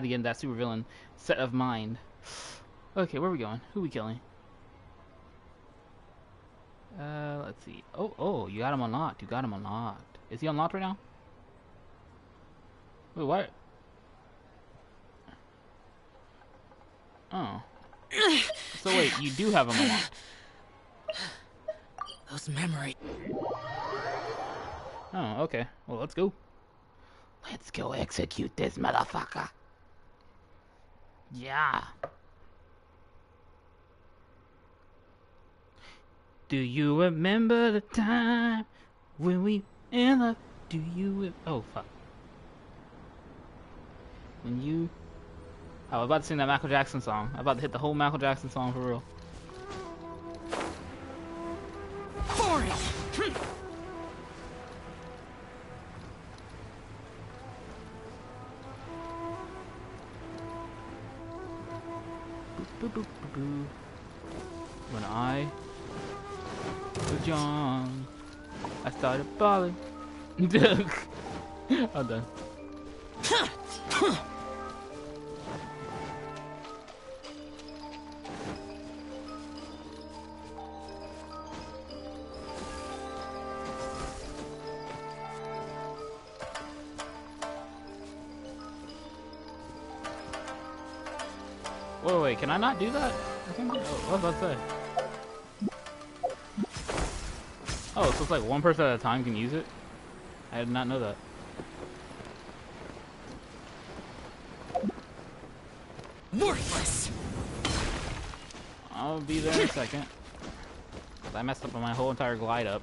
to get in that super villain set of mind. Okay, where are we going? Who are we killing? Let's see. Oh, you got him unlocked. You got him unlocked. Is he unlocked right now? Wait, what? Oh. So wait, you do have him unlocked. Those memories. Oh, okay. Well, let's go. Let's go execute this motherfucker. Yeah. Do you remember the time when we in love? Do you? Oh fuck. When you. I was about to sing that Michael Jackson song. I'm about to hit the whole Michael Jackson song for real. For it. Boop, boop, boop, boop, boop. When I was young, I started balling. I'm done. Wait, can I not do that? I think, what was I about to say? Oh, so it's like one person at a time can use it? I did not know that. Worthless. I'll be there in a second. 'Cause I messed up on my whole entire glide up.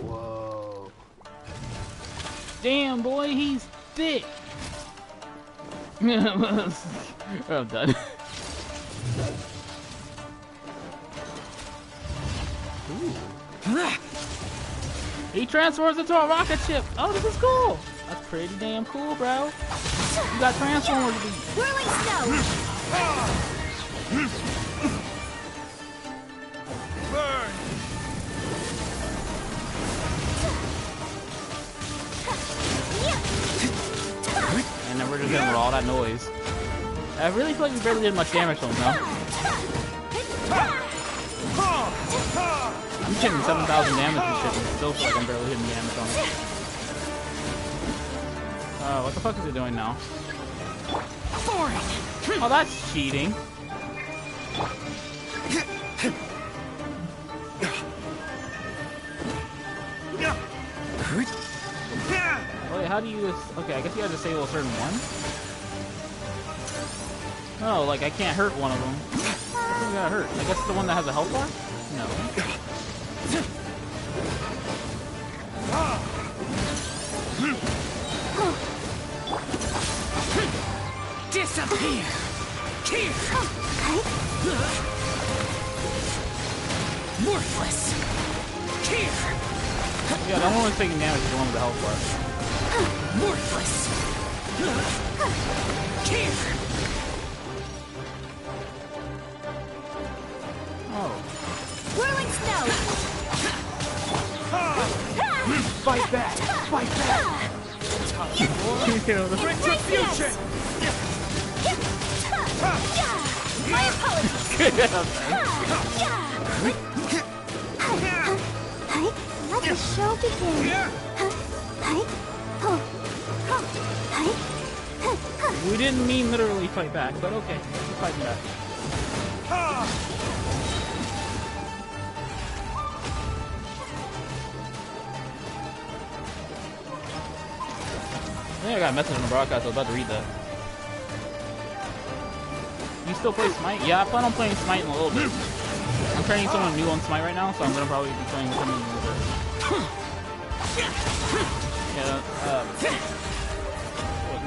Whoa. Damn, boy, he's thick. I'm done. He transforms into a rocket ship. Oh, this is cool. That's pretty damn cool, bro. You got Transformers to be. Whirling snow. Burn! And then we're just hitting with all that noise. I really feel like we barely did much damage to him, though. I'm hitting 7,000 damage and shit, and still feel like I'm barely hitting damage on him. What the fuck is it doing now? Oh, that's cheating. Wait, how do you... Okay, I guess you have to disable a certain one? Oh, like I can't hurt one of them. Which one gotta hurt? I guess the one that has a health bar? No. Disappear. Here. Worthless. Here. Yeah, that one was taking damage to the one with the health bar. Worthless. Here. Oh. Whirling snow. Fight back! Fight back! Retribution! My apologies. Let the show begin. We didn't mean literally fight back, but okay, we're fighting back. I think I got a message on the broadcast, I was about to read that. You still play Smite? Yeah, I plan on playing Smite in a little bit. I'm training someone new on Smite right now, so I'm gonna probably be playing with him in a little bit. Yeah,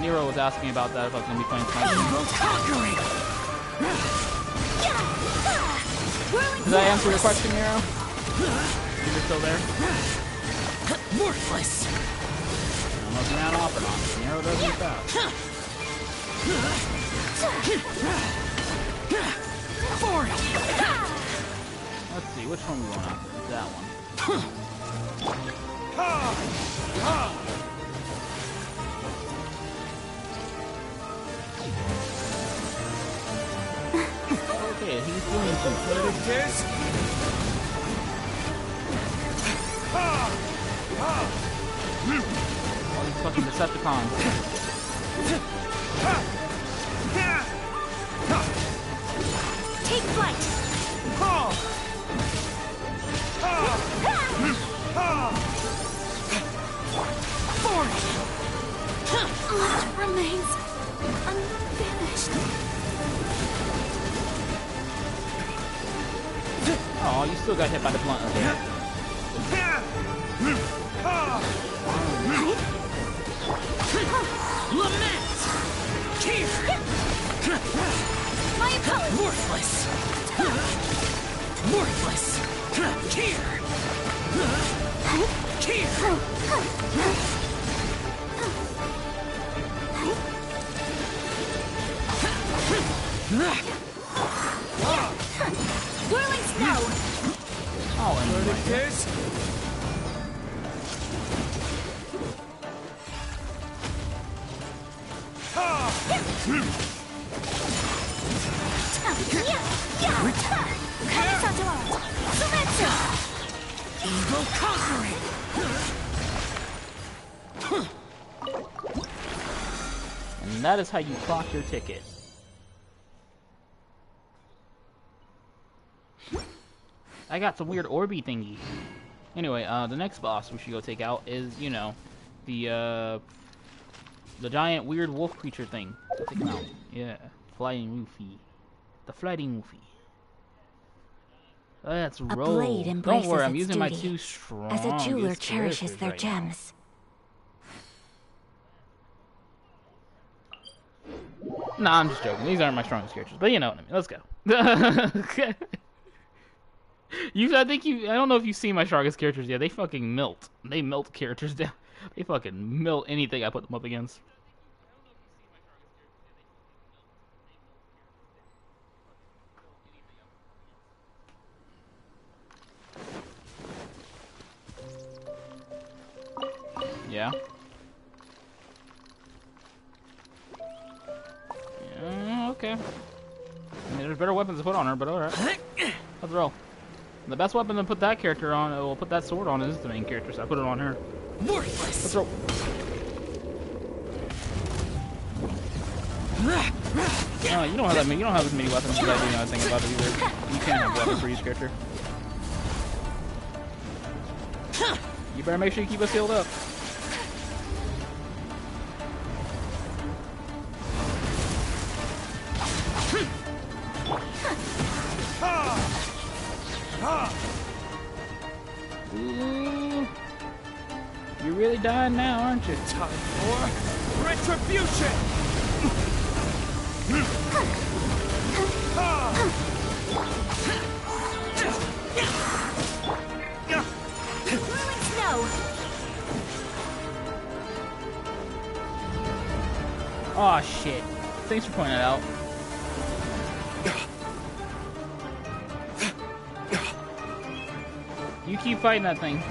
Nero was asking about that if I was gonna be playing Smite. Conquering. Does that answer your question, Nero? You're still there? Worthless. I don't know if you ran off or not. Nero does get fast. For it. Let's see, which one we going after? It's that one. Okay, he's doing some There it is. all these fucking Decepticons. Take flight. What remains unfinished? Oh, you still got hit by the blunt. Okay. Lament. Here. My apologies. Worthless. Worthless. Here. Here. Whirling snow. Oh, and There it is. Evil conquering. And that is how you clock your ticket. I got some weird orby thingy. Anyway, the next boss we should go take out is, you know, the giant weird wolf creature thing. Go take him out. Yeah, flying Woofy. The floating Woofy. Let's roll. blade Don't embraces worry, I'm its using my duty, two strong. as a jeweler cherishes their gems. Nah, I'm just joking. These aren't my strongest characters, but you know what I mean. Let's go. I don't know if you've seen my strongest characters yet. They fucking melt. They melt characters down. They fucking melt anything I put them up against. Yeah. Yeah, okay. I mean, there's better weapons to put on her, but alright. Let's roll. The best weapon to put that character on, we'll put that sword on, is the main character, so I put it on her. Worthless. Let's roll. You don't have that many. You don't have as many weapons as I do. Now I think about it either. You can't have weapons for each character. You better make sure you keep us healed up. Ooh. You're really dying now, aren't you? Time for retribution. Whirling snow. Aw, shit. Thanks for pointing that out. You keep fighting that thing.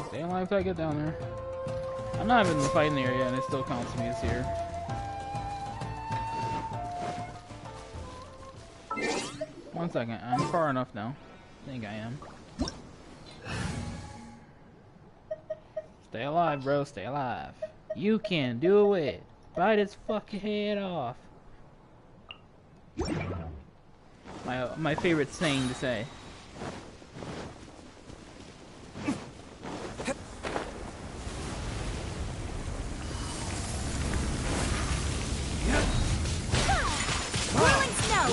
Stay alive till I get down there. I'm not even in the fighting area and it still counts me as here. One second, I'm far enough now. I think I am. Stay alive, bro. Stay alive. You can do it. Bite its fucking head off. My favorite saying to say. Whirling snow.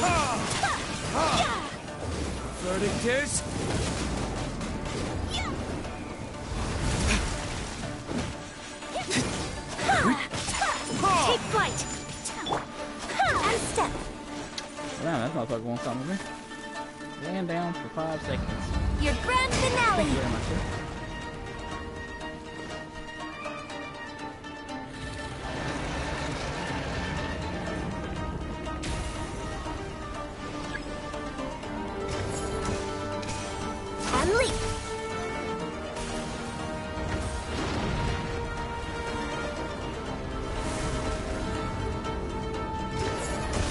Verdict is... Take flight. And step. Wow, that motherfucker won't stop me. Land down for 5 seconds. Your grand finale. Thank you very much, sir. And leap.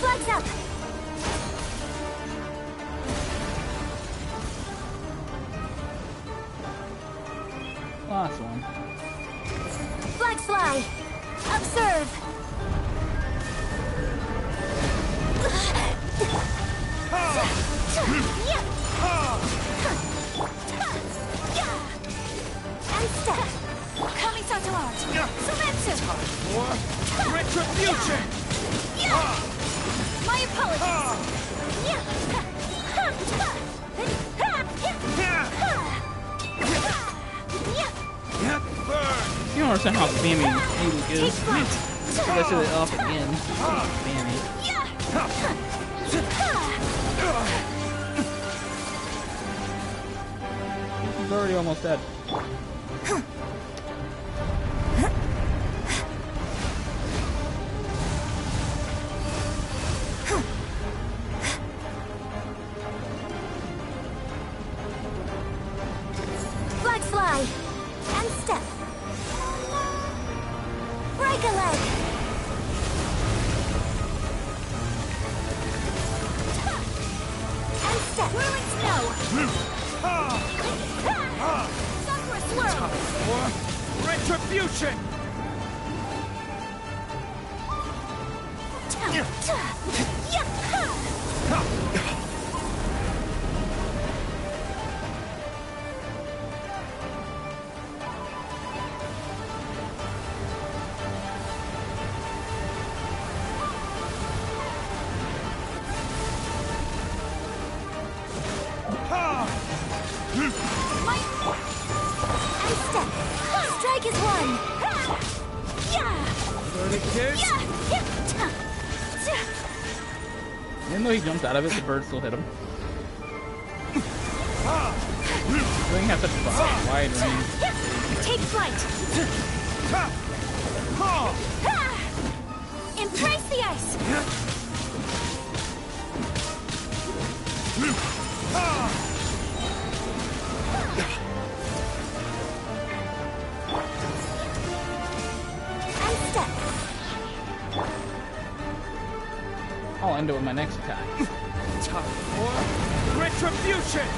Flags up. Last one. Flags fly. Observe. And step. Kamisato art. Sumetsu. For retribution! My apologies. Burn! You don't understand how spammy Noodle Take is. flight. I guess it off again. Spammy. He's already almost dead. Flags fly. And step. Break a leg. And step. Whirling snow. Sakura swirl. For retribution! And step. Strike is one. Verdict is... Even though he jumped out of it, the bird still hit him. Doesn't have such a wide range. Take flight. Embrace the ice. And step. I'll end it with my next attack. Time for retribution!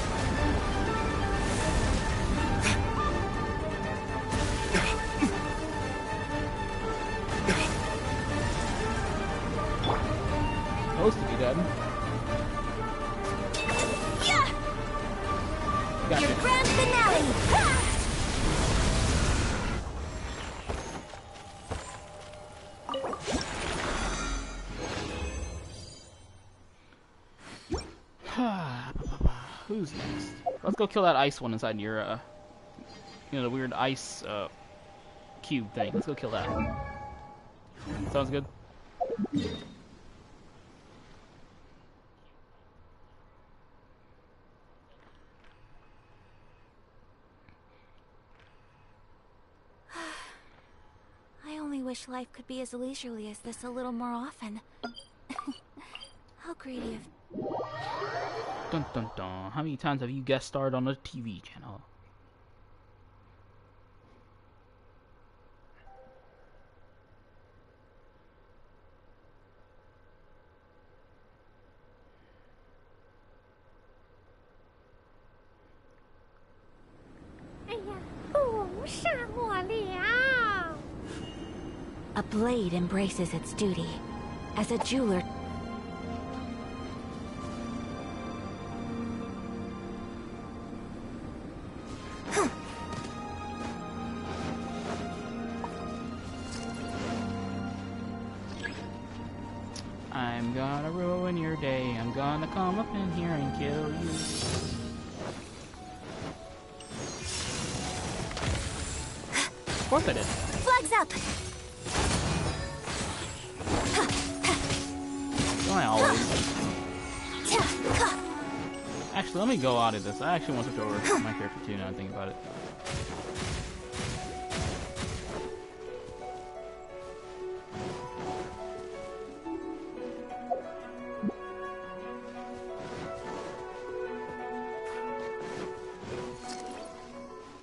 Supposed to be dead. Gotcha. Your grand finale. Who's next? Let's go kill that ice one inside your, the weird ice, cube thing. Let's go kill that. Sounds good? I only wish life could be as leisurely as this a little more often. How greedy of... Dun dun dun. How many times have you guest starred on a TV channel? Oh, 沙漠猎 A blade embraces its duty. As a jeweler... I'm gonna ruin your day. I'm gonna come up in here and kill you. Of course I did. Flags up! Don't I always? Actually, let me go out of this. I actually want to switch over my character too now I think about it.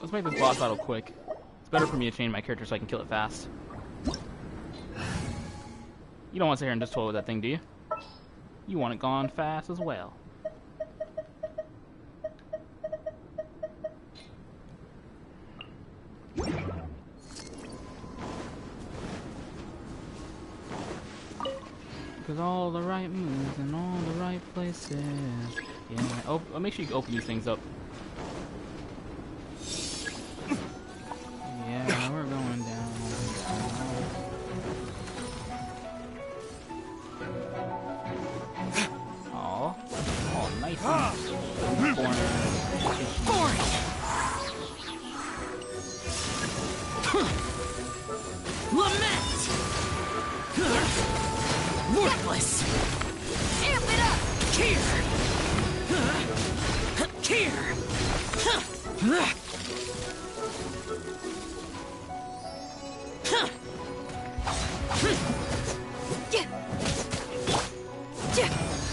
Let's make this boss battle quick. It's better for me to change my character so I can kill it fast. You don't want to sit here and just toy with that thing, do you? You want it gone fast as well. Because all the right moves in all the right places. Yeah. Oh, make sure you open these things up. Yeah, we're going down. Oh, nice. Lament! Worthless! Amp it up! Here!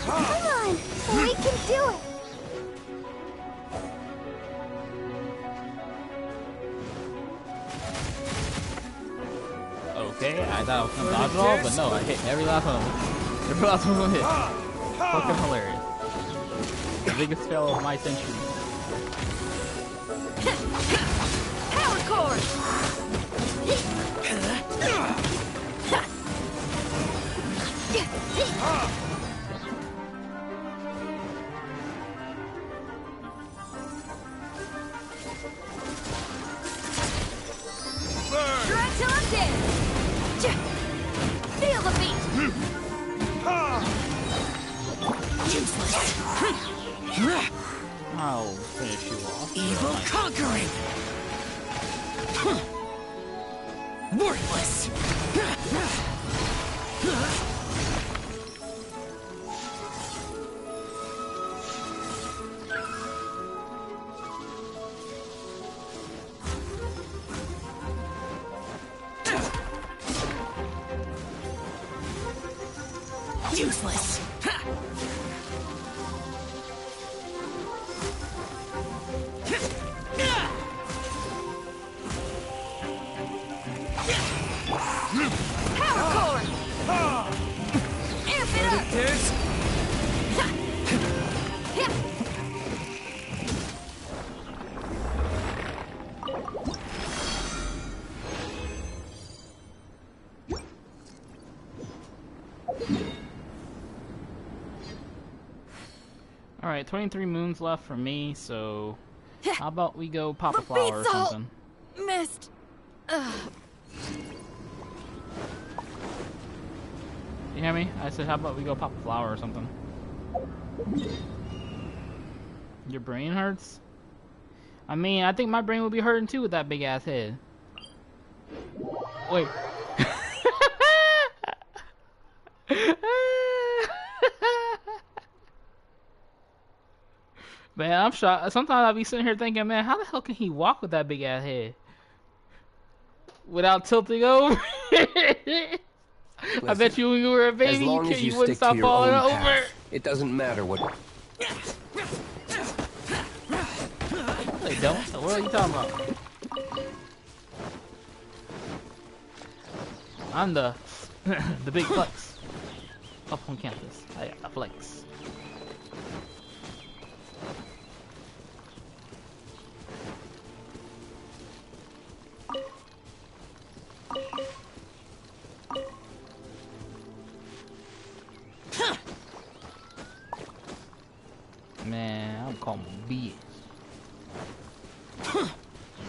Come on! We can do it! Okay, I thought I was gonna dodge it all, but no, I hit every last one of them. Every last one of them hit. Fucking hilarious. The biggest fail of my century. Power cord! Drag till I'm dead! Feel the beat! Useless! I'll finish you off. Evil conquering! Worthless! Useless! Power cord! Amp it up! Alright, 23 moons left for me, so how about we go pop a flower or beat's all something? missed. You hear me? I said how about we go pop a flower or something? Your brain hurts? I mean, I think my brain would be hurting too with that big ass head. Wait. Man, I'm shocked. Sometimes I'll be sitting here thinking, man, how the hell can he walk with that big ass head? Without tilting over? I bet you when you were a baby, you wouldn't stop falling over. It doesn't matter what... They don't? What are you talking about? I'm the the big flex up on campus. I got the flex. Don't call me BS.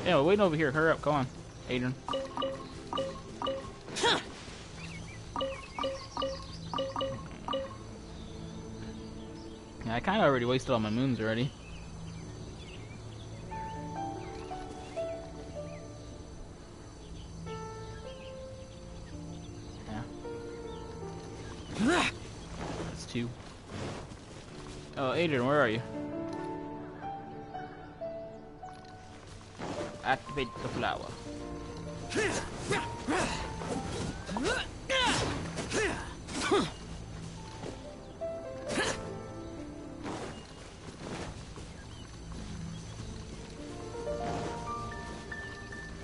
Yeah, we're waiting over here. Hurry up. Come on, Adrian. Yeah, I kind of already wasted all my moons already. Yeah. That's 2. Oh, Adrian, where are you? Activate the flower.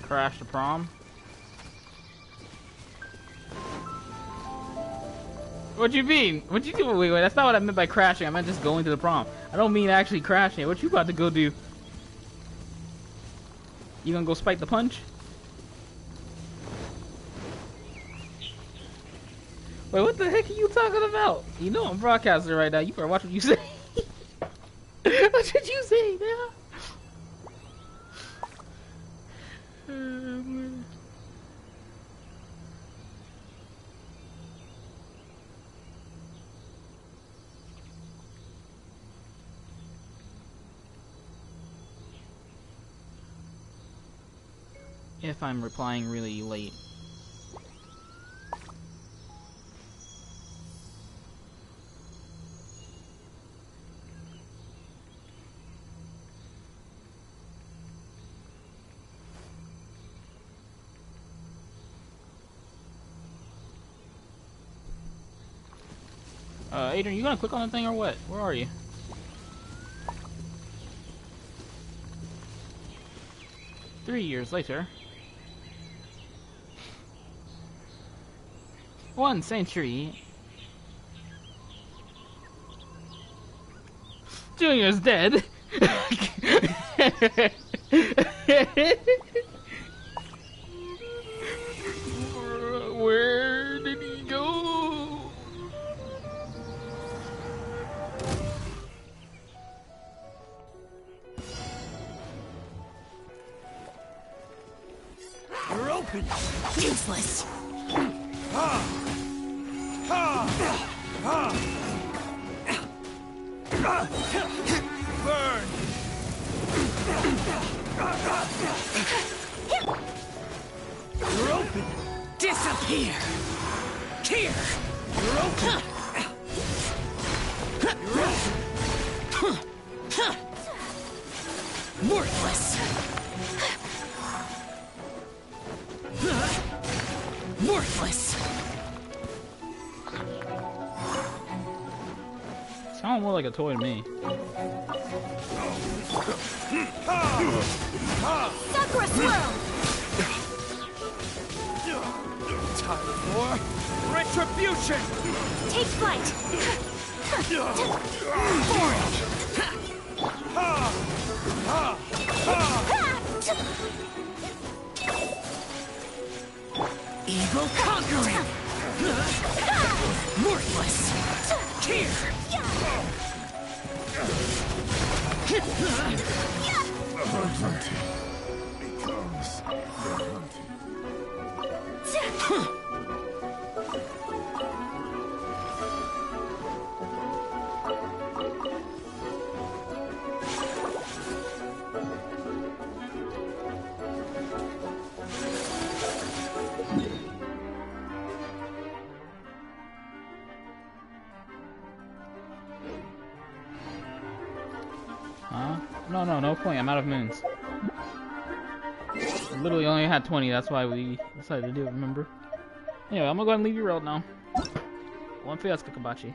Crash the prom. What you mean? What you do? Wait, that's not what I meant by crashing. I meant just going to the prom. I don't mean actually crashing. What you about to go do? You gonna go spike the punch? Wait, what the heck are you talking about? You know I'm broadcasting right now. You better watch what you say. What did you say now? If I'm replying really late. Adrian, you gonna click on the thing or what? Where are you? Three years later. 1 century. Junior's dead. Where did he go? You're open. Useless. Burn. You're open. Disappear. Here. You're open. You're open. Worthless. Worthless. Sound more like a toy to me. Sakura swirl! Time for retribution. Take flight! Evil conquering. Worthless. Here. Hunting becomes the hunting. Huh? No point. I'm out of moons. Literally only had 20. That's why we decided to do it. Remember? Anyway, I'm gonna go ahead and leave you out now. One for us, Kakabachi.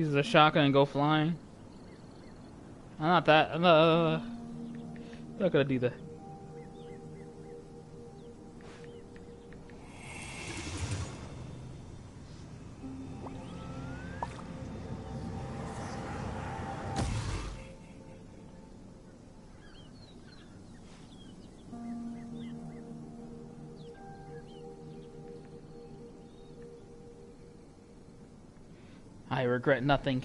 Use a shotgun and go flying. I'm not that. I'm not gonna do that. I regret nothing.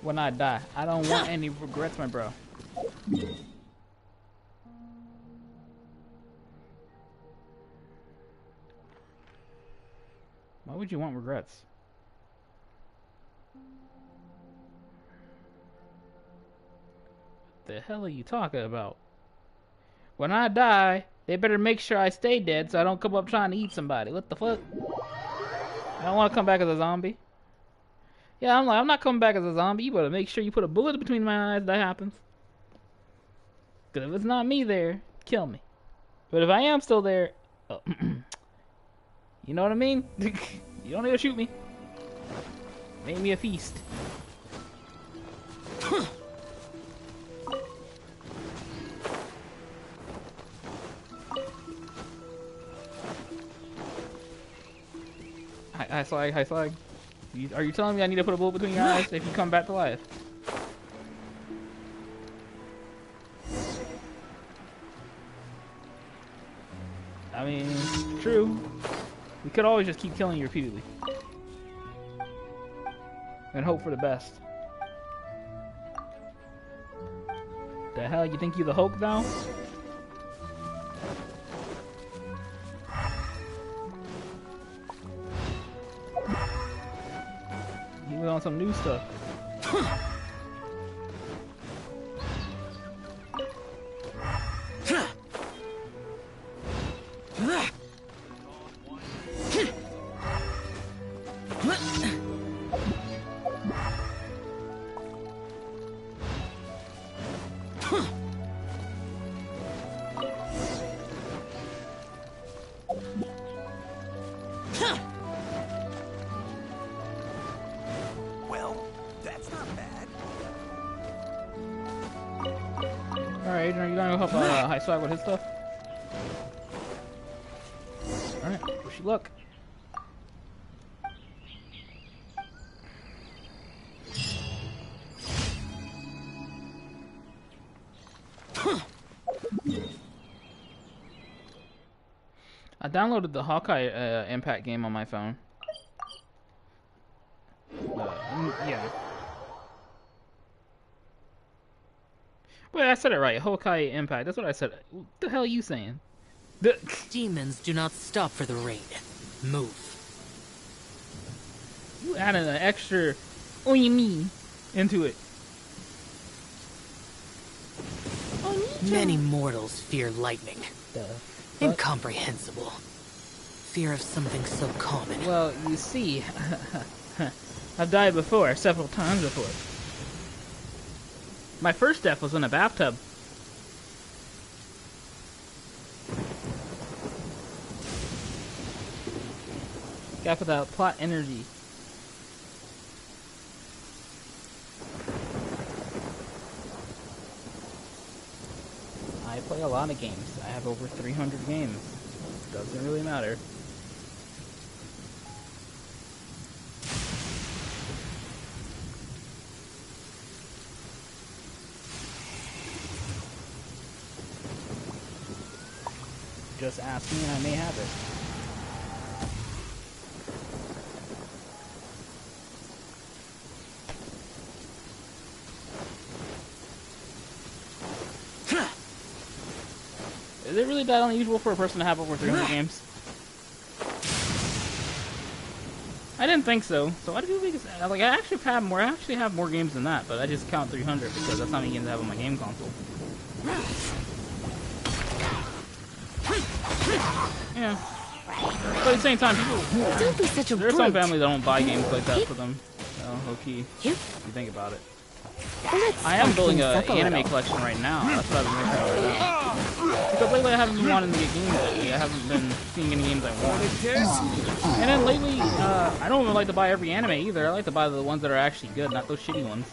When I die, I don't want any regrets, my bro. Why would you want regrets? What the hell are you talking about? When I die, they better make sure I stay dead so I don't come up trying to eat somebody. What the fuck? I don't want to come back as a zombie. Yeah, I'm not coming back as a zombie. You better make sure you put a bullet between my eyes if that happens. Because if it's not me there, kill me. But if I am still there, you know what I mean? You don't need to shoot me. Make me a feast. Hi Slag, hi Slag. Are you telling me I need to put a bullet between your eyes if you come back to life? I mean, true. We could always just keep killing you repeatedly. And hope for the best. The hell, you think you're the Hulk now? He was on some new stuff. Alright, are you gonna help High Swag with his stuff? Alright, wish you luck. I downloaded the Hawkeye Impact game on my phone. Yeah. Wait, I said it right. Hawkeye Impact. That's what I said. What the hell are you saying? Demons do not stop for the raid. Move. You added an extra me into it. Many mortals fear lightning. The fuck? Incomprehensible. Fear of something so common. Well, you see, I've died before, several times before. My first death was in a bathtub. Got without plot energy. I play a lot of games. I have over 300 games. Doesn't really matter. Just ask me and I may have it. Is it really that unusual for a person to have over 300 games? I didn't think so. So why do people think it's like I actually have more games than that, but I just count 300 because that's how many games I have on my game console. Yeah. But at the same time, people Don't be such a there are brute. some families that don't buy games like that for them. Low key. You? If you think about it. Let's I am spice building things an up a anime little. collection right now. That's what I've been working on right now. Because lately I haven't been wanting to get games lately. I haven't been seeing any games I want. And then lately, I don't even like to buy every anime either. I like to buy the ones that are actually good, not those shitty ones.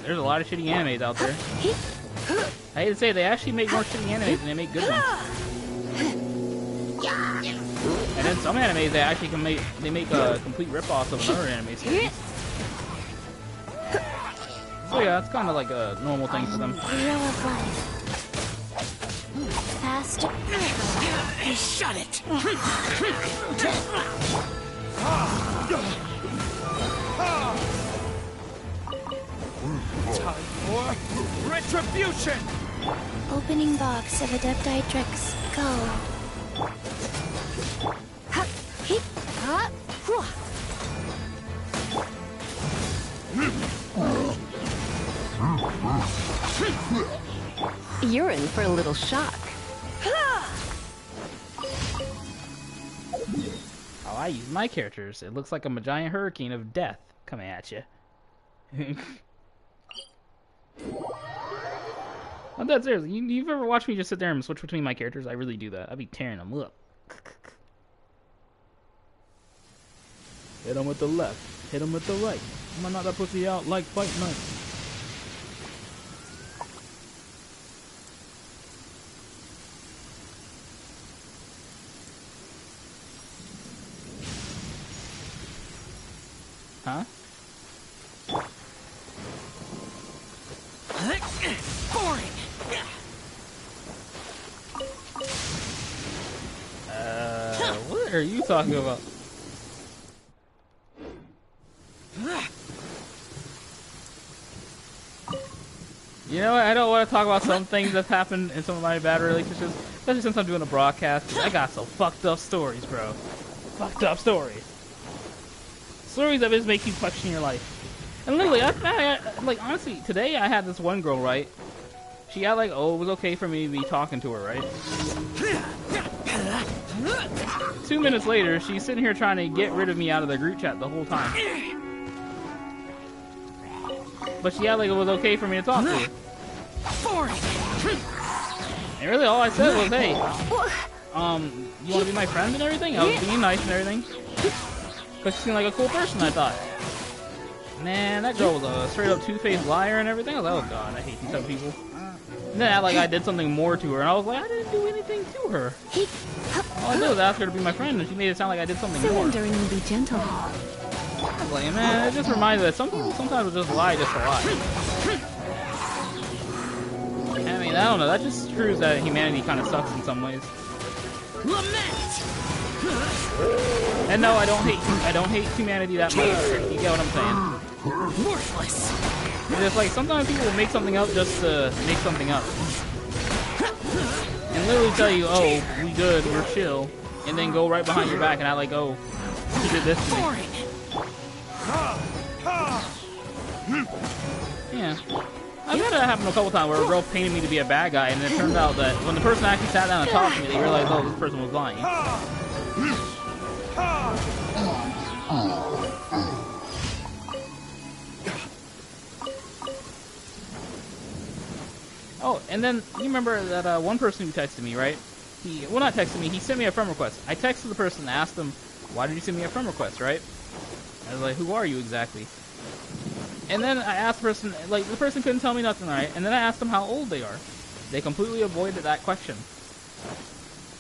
There's a lot of shitty animes out there. I hate to say it, they actually make more shitty animes than they make good ones. And then some animes they actually can make a complete rip-off of another anime series. So yeah, it's kind of like a normal thing for them. Real of life. Fast. Shut it! Time for retribution! Opening box of Adeptitrix. Go. You're in for a little shock. Oh, I use my characters. It looks like I'm a giant hurricane of death coming at you. I'm dead serious. You've ever watched me just sit there and switch between my characters? I really do that. I'd be tearing them up. Hit him with the left. Hit him with the right. I'm gonna knock that pussy out like Fight Night. Huh? Boring! What are you talking about? You know what? I don't want to talk about some things that happened in some of my bad relationships, especially since I'm doing a broadcast. I got some fucked up stories, bro. Fucked up stories. Stories that just make you question your life. And literally, like honestly, today I had this one girl, right? She had like, oh, it was okay for me to be talking to her, right? 2 minutes later, she's sitting here trying to get rid of me out of the group chat the whole time. But she had like it was okay for me to talk to her. And really, all I said was, hey, you want to be my friend and everything? I was being nice and everything. Because she seemed like a cool person, I thought. Man, that girl was a straight up two-faced liar and everything. I was like, oh god, I hate these type of people. And then like I did something more to her, and I was like, I didn't do anything to her. All I did was ask her to be my friend, and she made it sound like I did something more. Surrendering will be gentle. I was like, man, it just reminds me that some people sometimes will just lie just to lie. I mean, I don't know, that just proves that humanity kind of sucks in some ways. Lament! And no, I don't hate humanity that much. You get what I'm saying? Worthless! It's just like sometimes people will make something up just to make something up. And literally tell you, oh, we good, we're chill, and then go right behind your back and act like, oh, you did this to me. Yeah. I've had that happen a couple times where a girl painted me to be a bad guy, and it turned out that when the person actually sat down and talked to me, they realized, oh, this person was lying. Oh, and then you remember that one person who texted me, right? Well, not texted me, he sent me a friend request. I texted the person and asked them, why did you send me a friend request, right? I was like, who are you exactly? And then I asked the person, like, the person couldn't tell me nothing, right? And then I asked them how old they are. They completely avoided that question.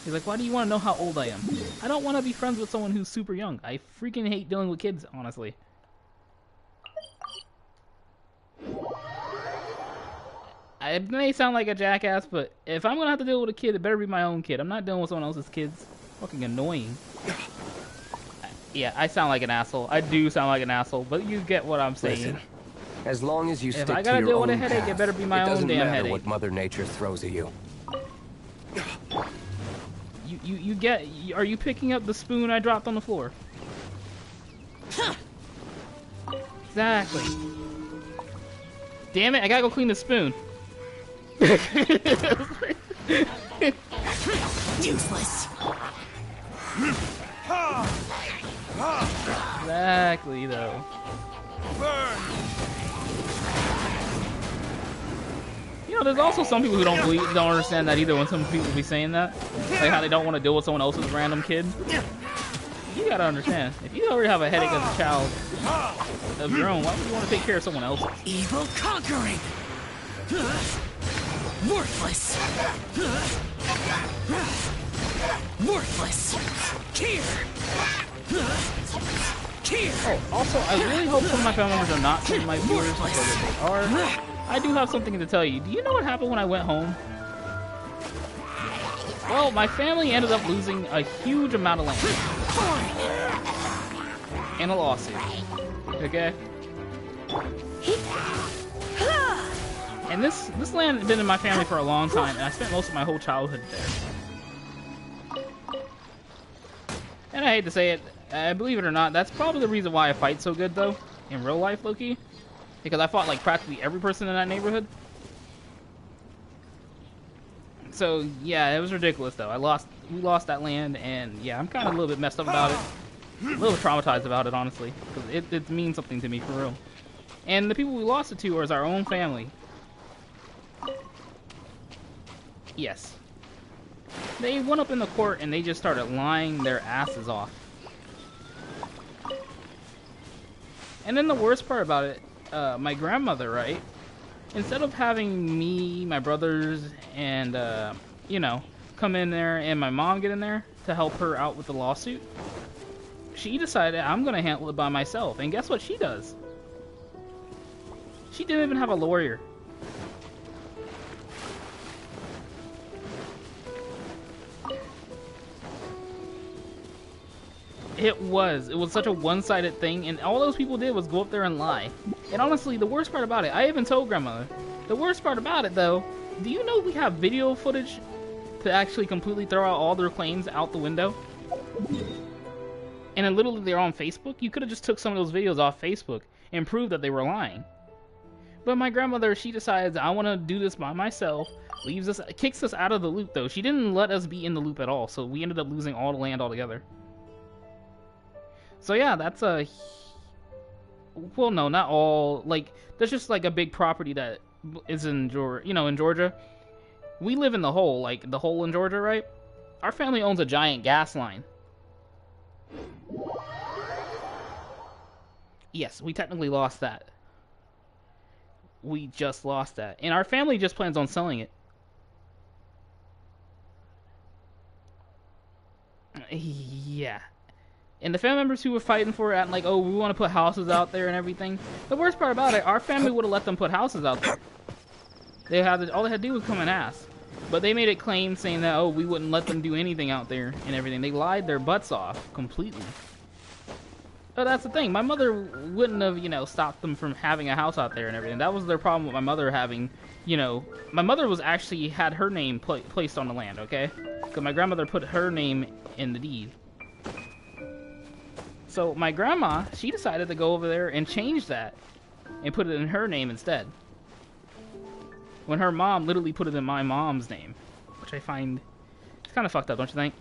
He's like, why do you want to know how old I am? I don't want to be friends with someone who's super young. I freaking hate dealing with kids, honestly. I may sound like a jackass, but if I'm gonna have to deal with a kid, it better be my own kid. I'm not dealing with someone else's kids. Fucking annoying. Yeah, I sound like an asshole. I do sound like an asshole, but you get what I'm saying. Listen, as long as you stick if I to gotta your deal with own a headache, path, it better be my own doesn't damn matter headache. what Mother Nature throws at you. You get? Are you picking up the spoon I dropped on the floor? Exactly. Damn it! I gotta go clean the spoon. Useless. Exactly, though. You know, there's also some people who don't understand that either. When some people be saying that, like how they don't want to deal with someone else's random kid. You gotta understand, if you already have a headache as a child of your own, why would you want to take care of someone else's? Evil conquering. Worthless. Worthless. Here. Here. Oh, also, I really hope some of my family members are not some of my viewers, because if they are, I do have something to tell you. Do you know what happened when I went home? Well, my family ended up losing a huge amount of land. In a lawsuit. Okay? And this land had been in my family for a long time, and I spent most of my whole childhood there. And I hate to say it, believe it or not, that's probably the reason why I fight so good, though, in real life, Loki. Because I fought, like, practically every person in that neighborhood. So, yeah, it was ridiculous, though. We lost that land, and, yeah, I'm kind of a little bit messed up about it. A little traumatized about it, honestly. Because it means something to me, for real. And the people we lost it to is our own family. Yes. They went up in the court and they just started lying their asses off. And then the worst part about it, my grandmother, right? Instead of having me, my brothers, and, you know, come in there and my mom get in there to help her out with the lawsuit, she decided I'm going to handle it by myself. And guess what she does? She didn't even have a lawyer. It was such a one-sided thing, and all those people did was go up there and lie. And honestly, the worst part about it, I even told grandmother, the worst part about it though, do you know we have video footage to actually completely throw out all their claims out the window? And then literally they're on Facebook. You could have just took some of those videos off Facebook and proved that they were lying. But my grandmother, she decides, I want to do this by myself, leaves us, kicks us out of the loop though. She didn't let us be in the loop at all, so we ended up losing all the land altogether. So yeah, that's a... Well, no, not all. Like, there's just like a big property that is in Georgia, you know, in Georgia. We live in the hole, like the hole in Georgia, right? Our family owns a giant gas line. Yes, we technically lost that. We just lost that. And our family just plans on selling it. Yeah. And the family members who were fighting for it, and like, oh, we want to put houses out there and everything. The worst part about it, our family would have let them put houses out there. All they had to do was come and ask. But they made a claim saying that, oh, we wouldn't let them do anything out there and everything. They lied their butts off completely. But that's the thing. My mother wouldn't have, you know, stopped them from having a house out there and everything. That was their problem with my mother having, you know, my mother was actually had her name placed on the land, okay? Because my grandmother put her name in the deed. So my grandma, she decided to go over there and change that and put it in her name instead. When her mom literally put it in my mom's name, which I find it's kind of fucked up, don't you think?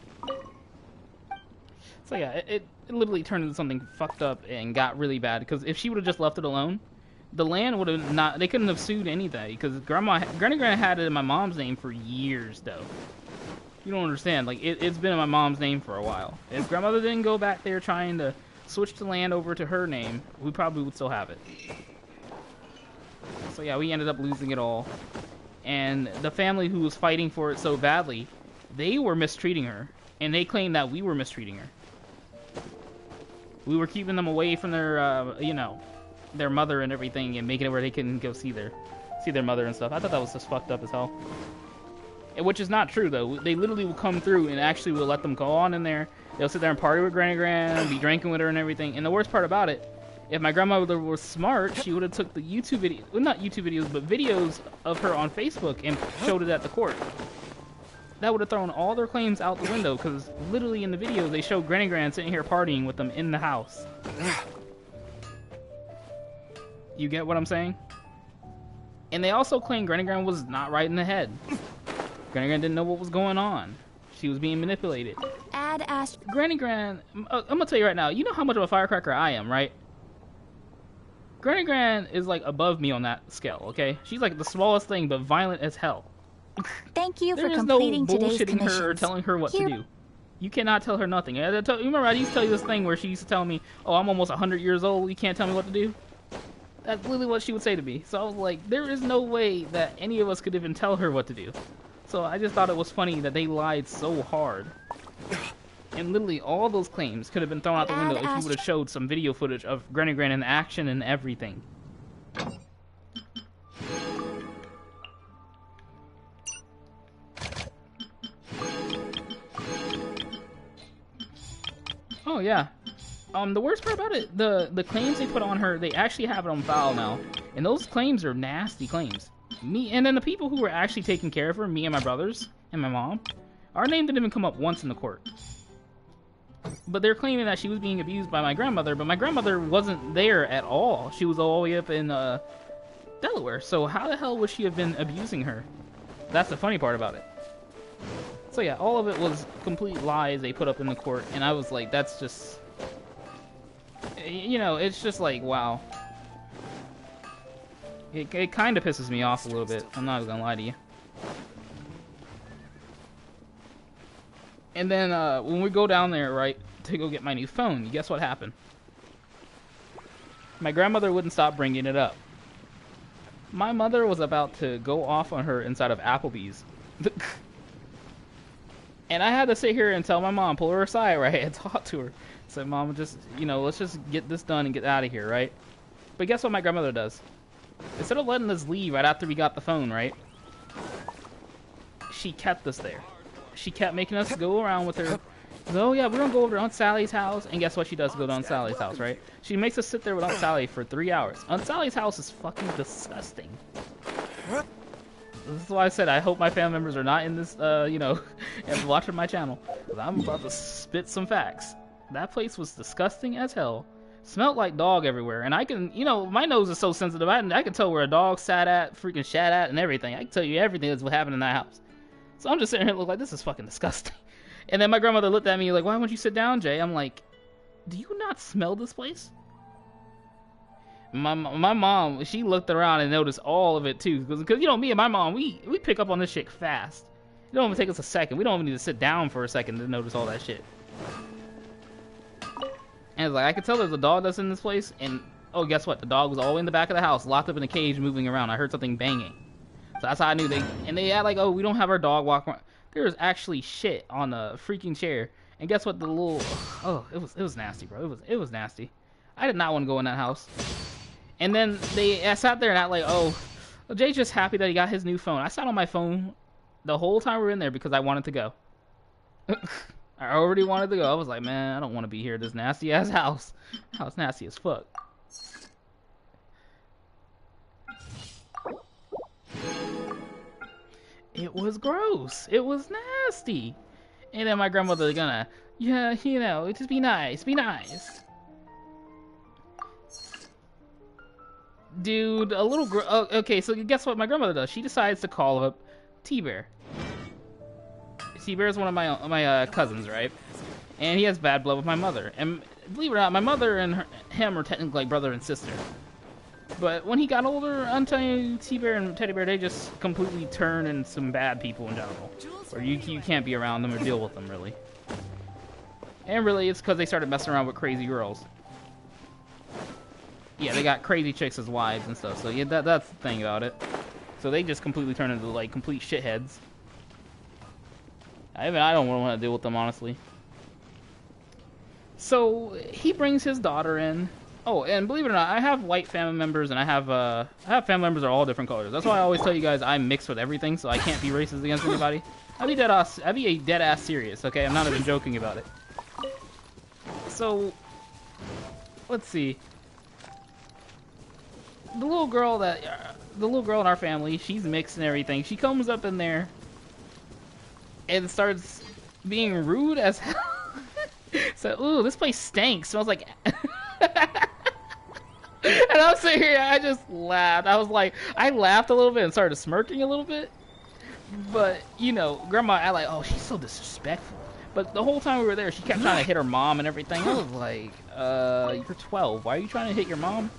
So yeah, it literally turned into something fucked up and got really bad, because if she would have just left it alone, the land would have not, they couldn't have sued anything, because Granny had it in my mom's name for years though. You don't understand, like it's been in my mom's name for a while. If grandmother didn't go back there trying to switch the land over to her name, we probably would still have it. So yeah, we ended up losing it all. And the family who was fighting for it so badly, they were mistreating her. And they claimed that we were mistreating her. We were keeping them away from their, you know, their mother and everything, and making it where they couldn't go see their mother and stuff. I thought that was just fucked up as hell. Which is not true, though. They literally will come through and actually will let them go on in there. They'll sit there and party with Granny Gran, be drinking with her and everything. And the worst part about it, if my grandmother was smart, she would have took the YouTube video, well, not YouTube videos, but videos of her on Facebook and showed it at the court. That would have thrown all their claims out the window, because literally in the video they showed Granny Gran sitting here partying with them in the house. You get what I'm saying? And they also claimed Granny Gran was not right in the head. Granny Gran didn't know what was going on. She was being manipulated. Ad asked. Granny Gran, I'm gonna tell you right now, you know how much of a firecracker I am, right? Granny Gran is like above me on that scale, okay? She's like the smallest thing, but violent as hell. Thank you There for is no completing today's bullshitting commissions. her or telling her what Here- to do. You cannot tell her nothing. You remember I used to tell you this thing where she used to tell me, oh, I'm almost 100 years old, you can't tell me what to do? That's literally what she would say to me. So I was like, there is no way that any of us could even tell her what to do. So I just thought it was funny that they lied so hard. And literally all those claims could have been thrown out the window if you would have showed some video footage of Granny Gran in action and everything. Oh yeah. The worst part about it, the claims they put on her, they actually have it on file now, and those claims are nasty claims. And then the people who were actually taking care of her, me and my brothers and my mom, our name didn't even come up once in the court. But they're claiming that she was being abused by my grandmother, but my grandmother wasn't there at all. She was all the way up in Delaware. So how the hell would she have been abusing her? That's the funny part about it. So yeah, all of it was complete lies they put up in the court, and I was like, that's just, you know, it's just like, wow. It kind of pisses me off a little bit. I'm not gonna lie to you. And then when we go down there, right, to go get my new phone, guess what happened? My grandmother wouldn't stop bringing it up. My mother was about to go off on her inside of Applebee's. And I had to sit here and tell my mom, pull her aside, right, and talk to her. Say, Mom, just, you know, let's just get this done and get out of here, right? But guess what my grandmother does? Instead of letting us leave right after we got the phone, right? She kept us there. She kept making us go around with her. Oh yeah, we're gonna go over to Aunt Sally's house, and guess what she does to go to Aunt Sally's house, right? She makes us sit there with Aunt Sally for 3 hours. Aunt Sally's house is fucking disgusting. This is why I said I hope my family members are not in this, you know, and watching my channel. 'Cause I'm about to spit some facts. That place was disgusting as hell. Smelled like dog everywhere, and I can, you know, my nose is so sensitive. I can tell where a dog sat at, freaking shat at, and everything. I can tell you everything that's what happened in that house. So I'm just sitting here looking like, this is fucking disgusting. And then my grandmother looked at me like, why won't you sit down, Jay? I'm like, do you not smell this place? My mom, she looked around and noticed all of it too, because you know, me and my mom, we pick up on this shit fast. It don't even take us a second. We don't even need to sit down for a second to notice all that shit. And it's like, I could tell there's a dog that's in this place, and oh, guess what? The dog was all the way in the back of the house, locked up in a cage, moving around. I heard something banging. So that's how I knew they had like, oh, we don't have our dog walk around. There was actually shit on the freaking chair. And guess what? The little, oh, it was nasty, bro. It was nasty. I did not want to go in that house. And then I sat there and act like, oh, well, Jay's just happy that he got his new phone. I sat on my phone the whole time we were in there because I wanted to go. I already wanted to go. I was like, man, I don't want to be here. This nasty ass house. House nasty as fuck. It was gross. It was nasty. And then my grandmother gonna, yeah, you know, just be nice. Be nice. Dude, a little girl. Oh, okay, so guess what my grandmother does? She decides to call up T-Bear. T-Bear is one of my cousins, right? And he has bad blood with my mother. And believe it or not, my mother and him are technically like brother and sister. But when he got older, I'm telling you, T-Bear and Teddy Bear, they just completely turn into some bad people in general. Or you can't be around them or deal with them, really. And really, it's because they started messing around with crazy girls. Yeah, they got crazy chicks as wives and stuff. So yeah, that's the thing about it. So they just completely turn into like complete shitheads. I don't want to deal with them, honestly. So he brings his daughter in. Oh, and believe it or not, I have white family members, and I have family members that are all different colors. That's why I always tell you guys I'm mixed with everything, so I can't be racist against anybody. I'd be a dead ass serious. Okay, I'm not even joking about it. So let's see. The little girl in our family, she's mixed and everything. She comes up in there and starts being rude as hell. So, ooh, this place stinks. Smells like. And I'm sitting here, I just laughed. I laughed a little bit and started smirking a little bit. But, you know, Grandma, I like, oh, she's so disrespectful. But the whole time we were there, she kept trying to hit her mom and everything. I was like, you're 12. Why are you trying to hit your mom?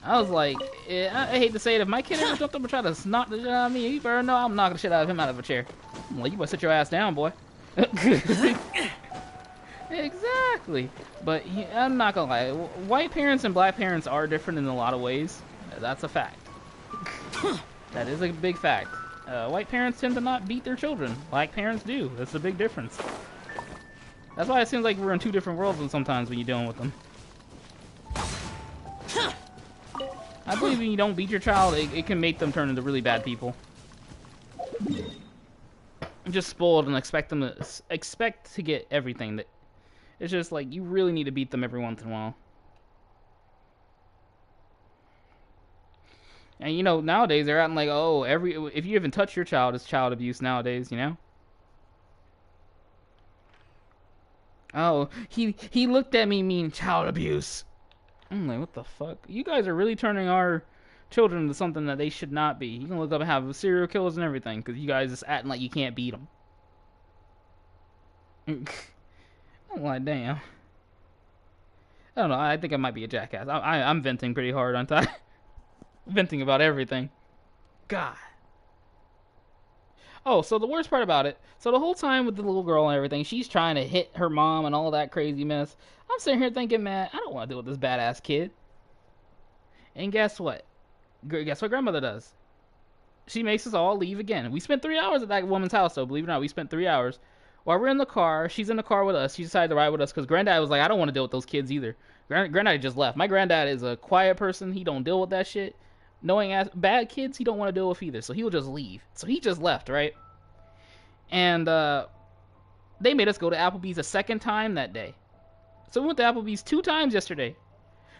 I was like, I hate to say it, if my kid ever jumped up and tried to knock the shit out of me, you better know I'm knocking the shit out of him out of a chair. I'm like, you better sit your ass down, boy. Exactly. But I'm not gonna lie, white parents and black parents are different in a lot of ways. That's a fact. That is a big fact. White parents tend to not beat their children. Black parents do. That's a big difference. That's why it seems like we're in two different worlds sometimes when you're dealing with them. I believe when you don't beat your child, it can make them turn into really bad people. Just spoiled and expect to get everything. It's just like you really need to beat them every once in a while. And you know, nowadays they're acting like, oh, if you even touch your child, it's child abuse nowadays, you know? Oh, he looked at me mean child abuse. I'm like, what the fuck? You guys are really turning our children into something that they should not be. You can look up and have serial killers and everything because you guys just acting like you can't beat them. I'm like, damn. I don't know. I think I might be a jackass. I'm venting pretty hard, aren't I? Venting about everything. God. Oh, so the worst part about it, so the whole time with the little girl and everything, she's trying to hit her mom and all that crazy mess. I'm sitting here thinking, man, I don't want to deal with this badass kid. And guess what? Guess what grandmother does? She makes us all leave again. We spent 3 hours at that woman's house, though. Believe it or not, we spent 3 hours. While we're in the car, she's in the car with us. She decided to ride with us because Granddad was like, I don't want to deal with those kids either. Granddad just left. My granddad is a quiet person. He don't deal with that shit. Knowing bad kids, he don't want to deal with either. So he'll just leave. So he just left, right? And they made us go to Applebee's a second time that day. So we went to Applebee's 2 times yesterday.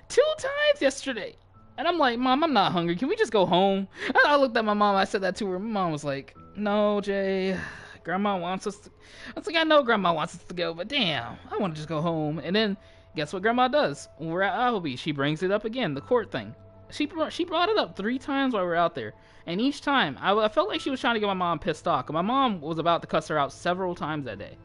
2 times yesterday. And I'm like, Mom, I'm not hungry. Can we just go home? And I looked at my mom. I said that to her. My mom was like, no, Jay. Grandma wants us to... I was like, I know Grandma wants us to go, but damn, I want to just go home. And then, guess what Grandma does? When we're at Applebee's, she brings it up again, the court thing. She brought it up 3 times while we were out there. And each time, I felt like she was trying to get my mom pissed off. My mom was about to cuss her out several times that day.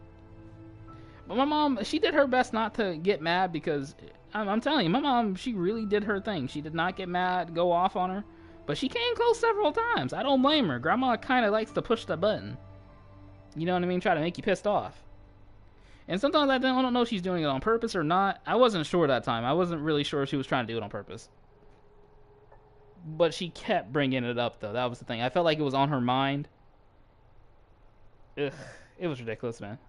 But my mom, she did her best not to get mad because, I'm telling you, my mom, she really did her thing. She did not get mad, go off on her. But she came close several times. I don't blame her. Grandma kind of likes to push the button. You know what I mean? Try to make you pissed off. And sometimes I don't know if she's doing it on purpose or not. I wasn't sure that time. I wasn't really sure if she was trying to do it on purpose. But she kept bringing it up, though. That was the thing. I felt like it was on her mind. Ugh. It was ridiculous, man.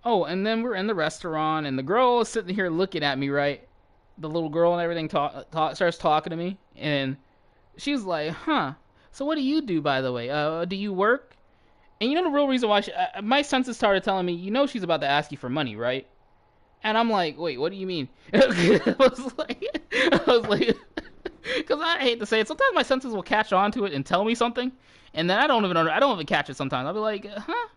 Oh, and then we're in the restaurant, and the girl is sitting here looking at me, right? The little girl and everything starts talking to me, and she's like, huh, so what do you do, by the way? Do you work? And you know the real reason why my senses started telling me, you know she's about to ask you for money, right? And I'm like, wait, what do you mean? I was like, because I hate to say it, sometimes my senses will catch on to it and tell me something, and then I don't even catch it sometimes. I'll be like, huh?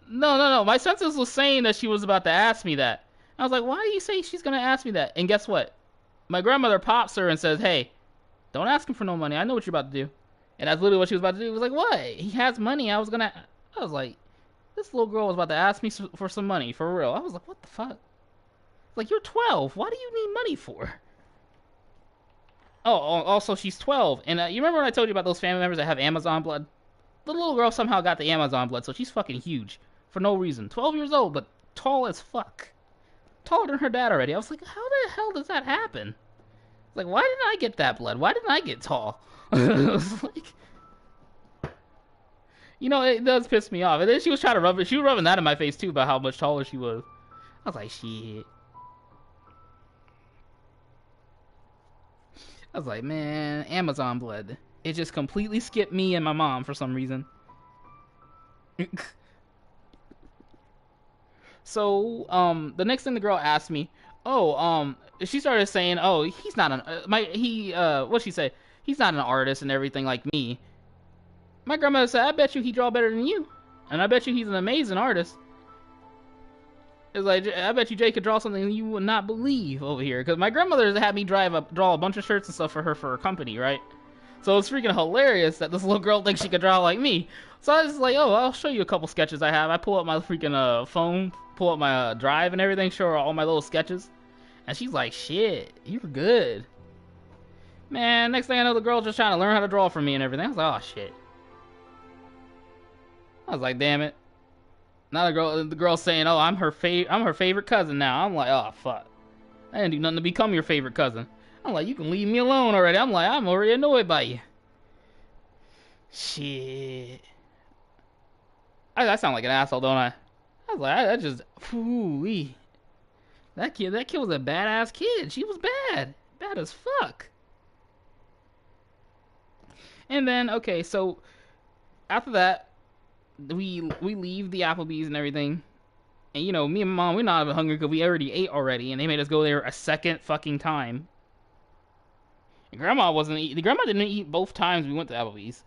No. My senses was saying that she was about to ask me that. I was like, why do you say she's going to ask me that? And guess what? My grandmother pops her and says, hey, don't ask him for no money. I know what you're about to do. And that's literally what she was about to do. It was like, what? He has money. I was like, this little girl was about to ask me for some money, for real. I was like, what the fuck? Like, you're 12. What do you need money for? Oh, also, she's 12. And you remember when I told you about those family members that have Amazon blood? The little girl somehow got the Amazon blood, so she's fucking huge. For no reason. 12 years old, but tall as fuck. Taller than her dad already. I was like, how the hell does that happen? Like, why didn't I get that blood? Why didn't I get tall? I was like... You know, it does piss me off. And then she was trying to rub it. She was rubbing that in my face, too, about how much taller she was. I was like, shit. I was like, man, Amazon blood. It just completely skipped me and my mom for some reason. So, the next thing the girl asked me, she started saying, oh, he's not what'd she say? He's not an artist and everything like me. My grandmother said, I bet you he draw better than you. And I bet you he's an amazing artist. It's like, I bet you Jay could draw something you would not believe over here. Because my grandmother had me draw a bunch of shirts and stuff for her company, right? So it's freaking hilarious that this little girl thinks she could draw like me. So I was just like, oh, I'll show you a couple sketches I have. I pull up my freaking phone, pull up my drive and everything, show her all my little sketches. And she's like, shit, you're good. Man, next thing I know, the girl's just trying to learn how to draw from me and everything. I was like, oh, shit. I was like, damn it. Now the girl's saying, oh, I'm her favorite cousin now. I'm like, oh, fuck. I didn't do nothing to become your favorite cousin. I'm like, you can leave me alone already. I'm like, I'm already annoyed by you. Shit. I sound like an asshole, don't I? I was like, I just, whoo-wee. That kid was a badass kid. She was bad. Bad as fuck. And then, okay, so after that, we leave the Applebee's and everything. And, you know, me and Mom, we're not even hungry because we already ate already. And they made us go there a second fucking time. And Grandma wasn't eating. Grandma didn't eat both times we went to Applebee's.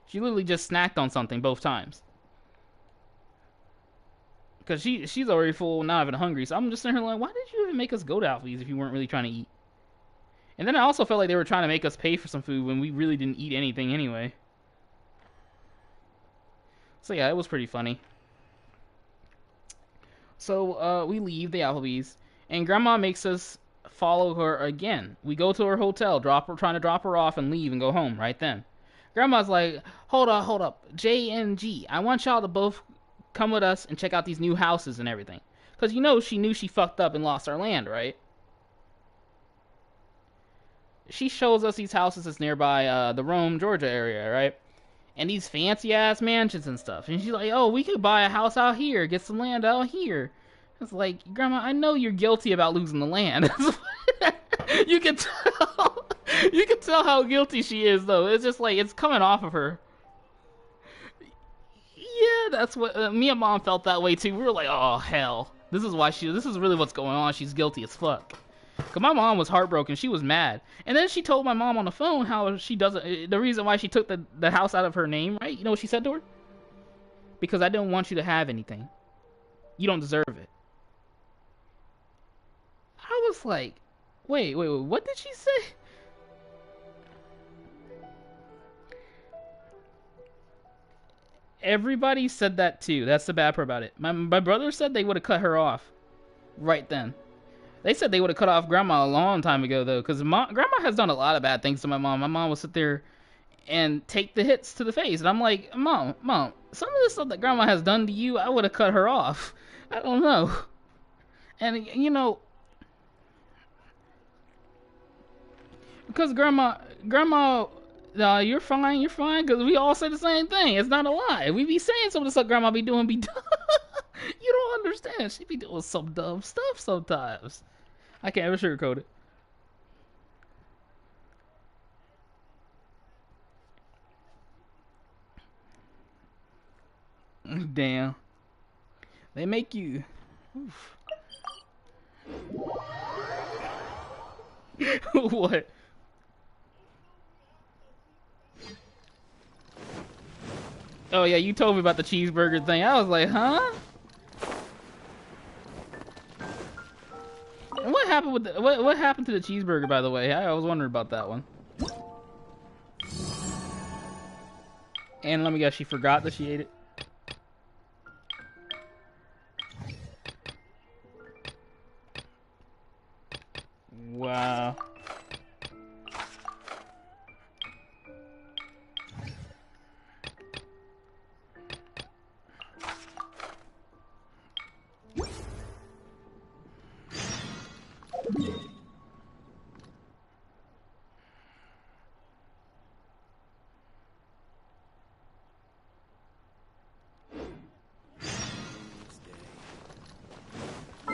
She literally just snacked on something both times. Because she's already full, not even hungry. So I'm just sitting here like, why did you even make us go to Applebee's if you weren't really trying to eat? And then I also felt like they were trying to make us pay for some food when we really didn't eat anything anyway. So yeah, it was pretty funny. So we leave the Applebee's, and Grandma makes us follow her again. We go to her hotel, trying to drop her off and leave and go home right then. Grandma's like, hold up, J and G, I want y'all to both come with us and check out these new houses and everything. Because you know she knew she fucked up and lost our land, right? She shows us these houses that's nearby the Rome, Georgia area, right? And these fancy-ass mansions and stuff. And she's like, oh, we could buy a house out here, get some land out here. It's like, Grandma, I know you're guilty about losing the land. You can tell. You can tell how guilty she is, though. It's just like, it's coming off of her. Yeah, that's what me and Mom felt that way too. We were like, oh hell, this is really what's going on. She's guilty as fuck. Cause my mom was heartbroken. She was mad, and then she told my mom on the phone how she doesn't. The reason why she took the house out of her name, right? You know what she said to her? Because I didn't want you to have anything. You don't deserve it. I was like, wait, what did she say? Everybody said that too. That's the bad part about it. My brother said they would have cut her off right then. They said they would have cut off Grandma a long time ago, though, because Grandma has done a lot of bad things to my mom. My mom will sit there and take the hits to the face. And I'm like, Mom, some of the stuff that Grandma has done to you, I would have cut her off. I don't know. And, you know, because Grandma, you're fine, because we all say the same thing. It's not a lie. We be saying some of the stuff Grandma be doing be dumb. You don't understand. She be doing some dumb stuff sometimes. I can't ever sugarcoat it. Damn. They make you... Oof. What? Oh yeah, you told me about the cheeseburger thing. I was like, huh? And what happened with what happened to the cheeseburger, by the way? I was wondering about that one. And let me guess, she forgot that she ate it. Wow.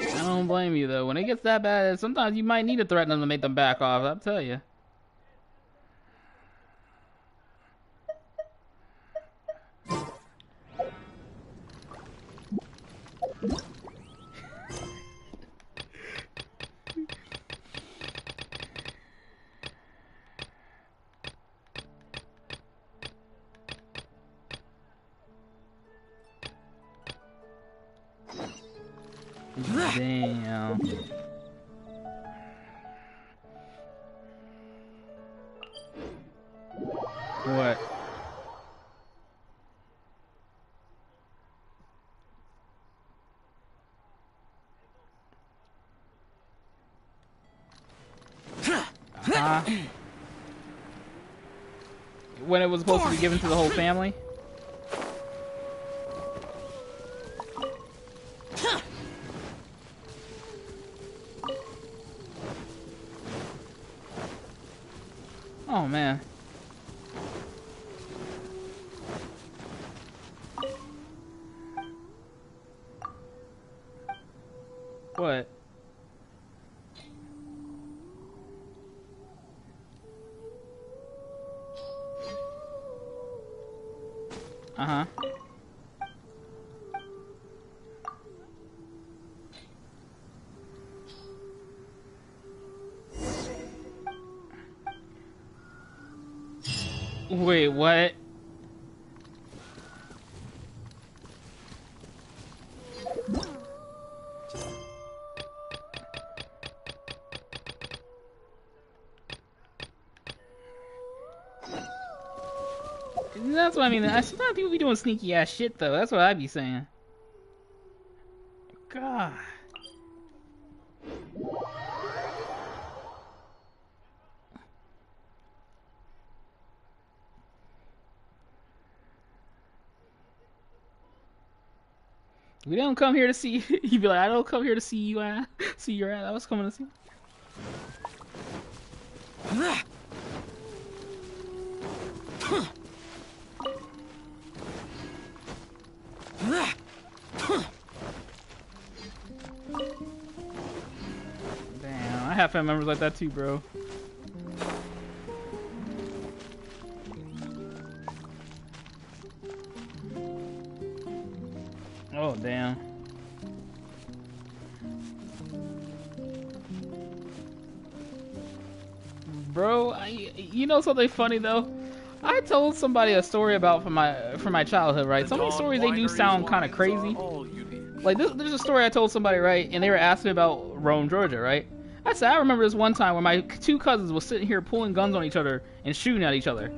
I don't blame you though. When it gets that bad, sometimes you might need to threaten them to make them back off. I'll tell you. Damn. Huh? When it was supposed to be given to the whole family? Oh man. What? Uh-huh. Wait, what? That's what I mean. Sometimes people be doing sneaky ass shit though. That's what I be saying. God. We don't come here to see. You be like, I don't come here to see you. See your ass. I was coming to see. Damn, I have family members like that too, bro. Oh, damn. Bro, you know something funny though? I told somebody a story about from my childhood, right? Some of these stories they do sound kind of crazy. Like there's a story I told somebody, right? And they were asking about Rome, Georgia, right? I said I remember this one time where my two cousins was sitting here pulling guns on each other and shooting at each other.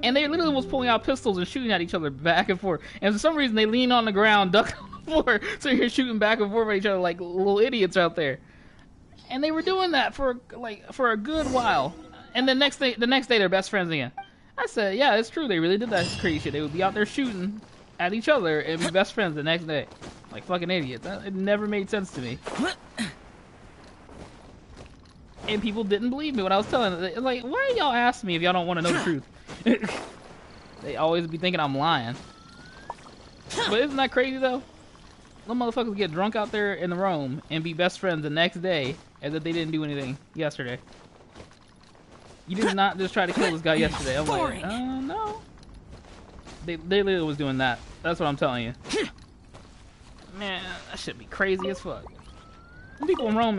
And they literally was pulling out pistols and shooting at each other back and forth. And for some reason they leaned on the ground, ducked on the floor, so you're shooting back and forth at each other like little idiots out there. And they were doing that for a good while. And the next day they're best friends again. I said, yeah, it's true. They really did that crazy shit. They would be out there shooting at each other and be best friends the next day. Like fucking idiots. It never made sense to me. And people didn't believe me when I was telling them. Like, why y'all ask me if y'all don't want to know the truth? They always be thinking I'm lying. But isn't that crazy though? Them motherfuckers get drunk out there in the Rome and be best friends the next day as if they didn't do anything yesterday. You did not just try to kill this guy yesterday. I'm like, no. They literally was doing that. That's what I'm telling you. Man, that should be crazy as fuck. People in Rome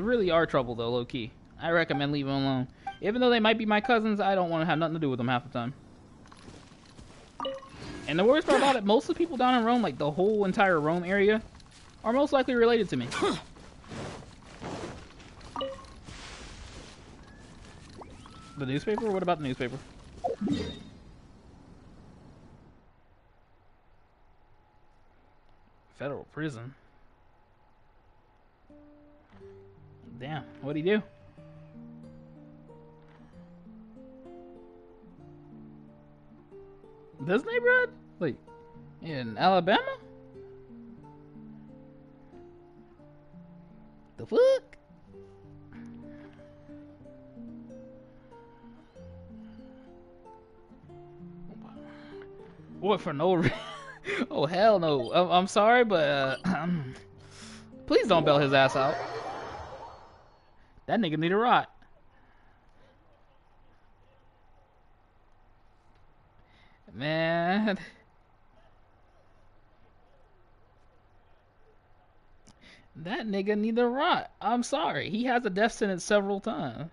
really are trouble though, low key. I recommend leaving them alone. Even though they might be my cousins, I don't want to have nothing to do with them half the time. And the worst part about it, most of the people down in Rome, like the whole entire Rome area, are most likely related to me. The newspaper? What about the newspaper? Federal prison. Damn, what'd he do? This neighborhood? Like, in Alabama? The fuck? What, for no reason? Oh, hell no. I'm sorry, but please don't bail his ass out. That nigga need a rot. Man. That nigga need a rot. I'm sorry. He has a death sentence several times.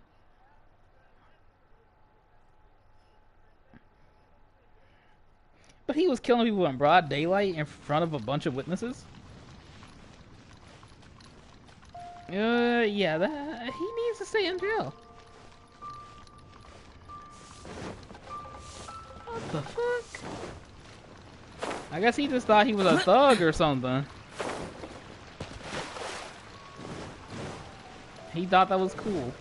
But he was killing people in broad daylight in front of a bunch of witnesses. Yeah, he needs to stay in jail. What the fuck? I guess he just thought he was a thug or something. He thought that was cool.